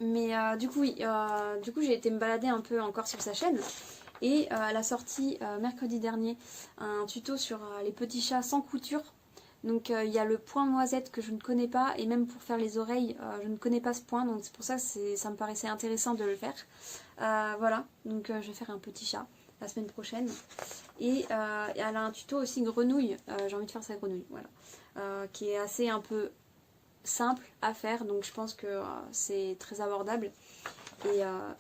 Mais du coup, oui, j'ai été me balader un peu encore sur sa chaîne. Et elle a sorti mercredi dernier un tuto sur les petits chats sans couture. Donc il y a le point noisette que je ne connais pas, et même pour faire les oreilles, je ne connais pas ce point, donc c'est pour ça que ça me paraissait intéressant de le faire. Voilà, donc je vais faire un petit chat la semaine prochaine. Et elle a un tuto aussi grenouille, j'ai envie de faire sa grenouille, voilà, qui est assez un peu simple à faire, donc je pense que c'est très abordable.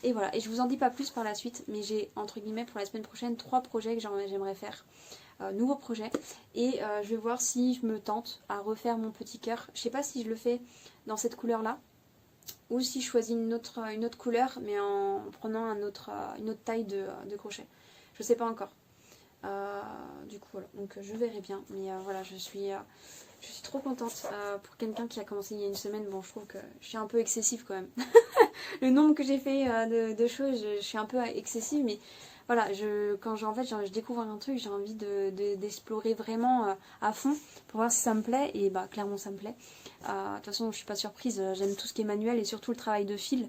Et voilà, et je vous en dis pas plus par la suite, mais j'ai entre guillemets pour la semaine prochaine 3 projets que j'aimerais faire, nouveaux projets, et je vais voir si je me tente à refaire mon petit cœur. Je sais pas si je le fais dans cette couleur là, ou si je choisis une autre couleur, mais en prenant une autre taille de crochet. Je sais pas encore. Du coup voilà, donc je verrai bien, mais voilà, je suis trop contente pour quelqu'un qui a commencé il y a une semaine. Bon, je trouve que je suis un peu excessive quand même. Le nombre que j'ai fait de choses, je suis un peu excessive, mais voilà, quand je découvre un truc, j'ai envie d'explorer vraiment à fond pour voir si ça me plaît, et bah clairement ça me plaît. De toute façon, je suis pas surprise, j'aime tout ce qui est manuel et surtout le travail de fil.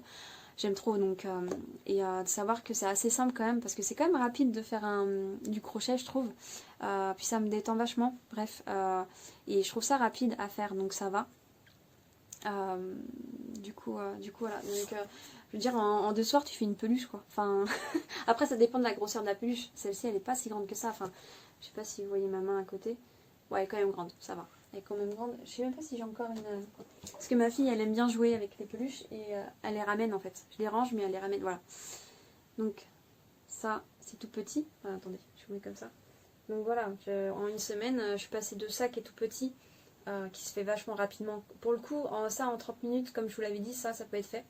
J'aime trop, donc de savoir que c'est assez simple quand même, parce que c'est quand même rapide de faire du crochet, je trouve. Puis ça me détend vachement, bref, et je trouve ça rapide à faire, donc ça va. Du coup voilà, donc je veux dire, en 2 soirs tu fais une peluche quoi. Enfin, après ça dépend de la grosseur de la peluche. Celle-ci elle est pas si grande que ça. Enfin, je sais pas si vous voyez ma main à côté. Ouais, elle est quand même grande, ça va. Elle est quand même grande. Je sais même pas si j'ai encore une. Parce que ma fille elle aime bien jouer avec les peluches et elle les ramène en fait. Je les range mais elle les ramène, voilà. Donc ça c'est tout petit. Ah, attendez, je vous mets comme ça. Donc voilà, en une semaine je suis passée de ça qui est tout petit, qui se fait vachement rapidement. Pour le coup, ça en 30 minutes, comme je vous l'avais dit, ça peut être fait.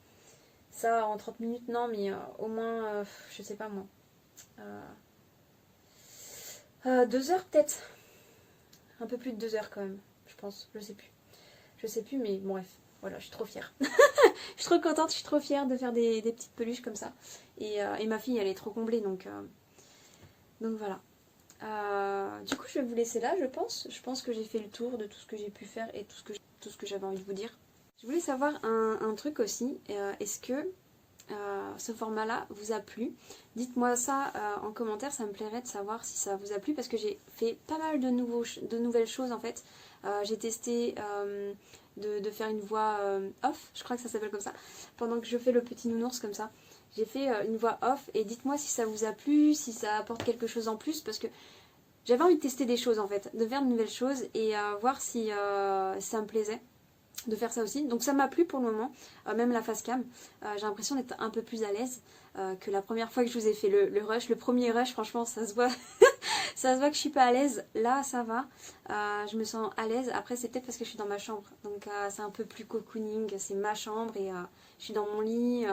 Ça en 30 minutes, non, mais au moins, je sais pas moi. 2 heures peut-être. Un peu plus de 2 heures quand même, je pense. Je sais plus. Je sais plus, mais bon, bref. Voilà, je suis trop fière. Je suis trop contente, je suis trop fière de faire des petites peluches comme ça. Et ma fille, elle est trop comblée, donc voilà. Du coup, je vais vous laisser là, je pense. Je pense que j'ai fait le tour de tout ce que j'ai pu faire et tout ce que j'avais envie de vous dire. Je voulais savoir un truc aussi. Est-ce que ce format-là vous a plu? Dites-moi ça en commentaire, ça me plairait de savoir si ça vous a plu, parce que j'ai fait pas mal de nouvelles choses en fait. J'ai testé de faire une voix off, je crois que ça s'appelle comme ça, pendant que je fais le petit nounours comme ça. J'ai fait une voix off, et dites-moi si ça vous a plu, si ça apporte quelque chose en plus, parce que j'avais envie de tester des choses en fait, de faire de nouvelles choses et voir si ça me plaisait de faire ça aussi. Donc ça m'a plu pour le moment, même la face cam. J'ai l'impression d'être un peu plus à l'aise que la première fois que je vous ai fait le rush. Le premier rush, franchement, ça se voit. Ça se voit que je suis pas à l'aise. Là, ça va. Je me sens à l'aise. Après, c'est peut-être parce que je suis dans ma chambre. Donc c'est un peu plus cocooning. C'est ma chambre et je suis dans mon lit.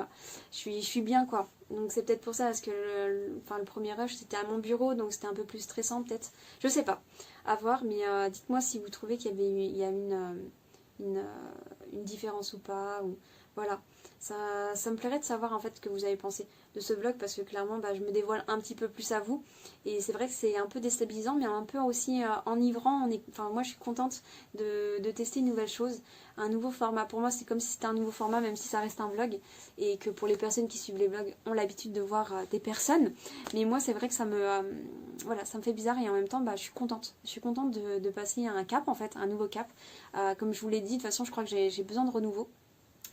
Je suis bien quoi. Donc c'est peut-être pour ça, parce que le premier rush c'était à mon bureau, donc c'était un peu plus stressant peut-être. Je sais pas. À voir, mais dites-moi si vous trouvez qu'il y a une différence ou pas, ou voilà. Ça me plairait de savoir en fait ce que vous avez pensé de ce vlog, parce que clairement je me dévoile un petit peu plus à vous, et c'est vrai que c'est un peu déstabilisant mais un peu aussi enivrant. Enfin, moi je suis contente de tester une nouvelle chose, un nouveau format. Pour moi c'est comme si c'était un nouveau format, même si ça reste un vlog, et que pour les personnes qui suivent les vlogs ont l'habitude de voir des personnes, mais moi c'est vrai que voilà, ça me fait bizarre, et en même temps je suis contente. Je suis contente de passer un cap en fait, un nouveau cap. Comme je vous l'ai dit, de toute façon je crois que j'ai besoin de renouveau.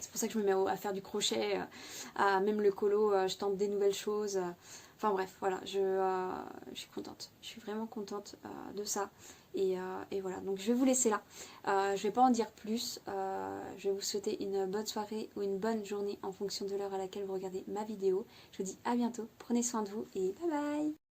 C'est pour ça que je me mets à faire du crochet, même le colo, je tente des nouvelles choses. Enfin bref, voilà, je suis contente. Je suis vraiment contente de ça. Et voilà, donc je vais vous laisser là. Je vais pas en dire plus. Je vais vous souhaiter une bonne soirée ou une bonne journée en fonction de l'heure à laquelle vous regardez ma vidéo. Je vous dis à bientôt, prenez soin de vous et bye bye.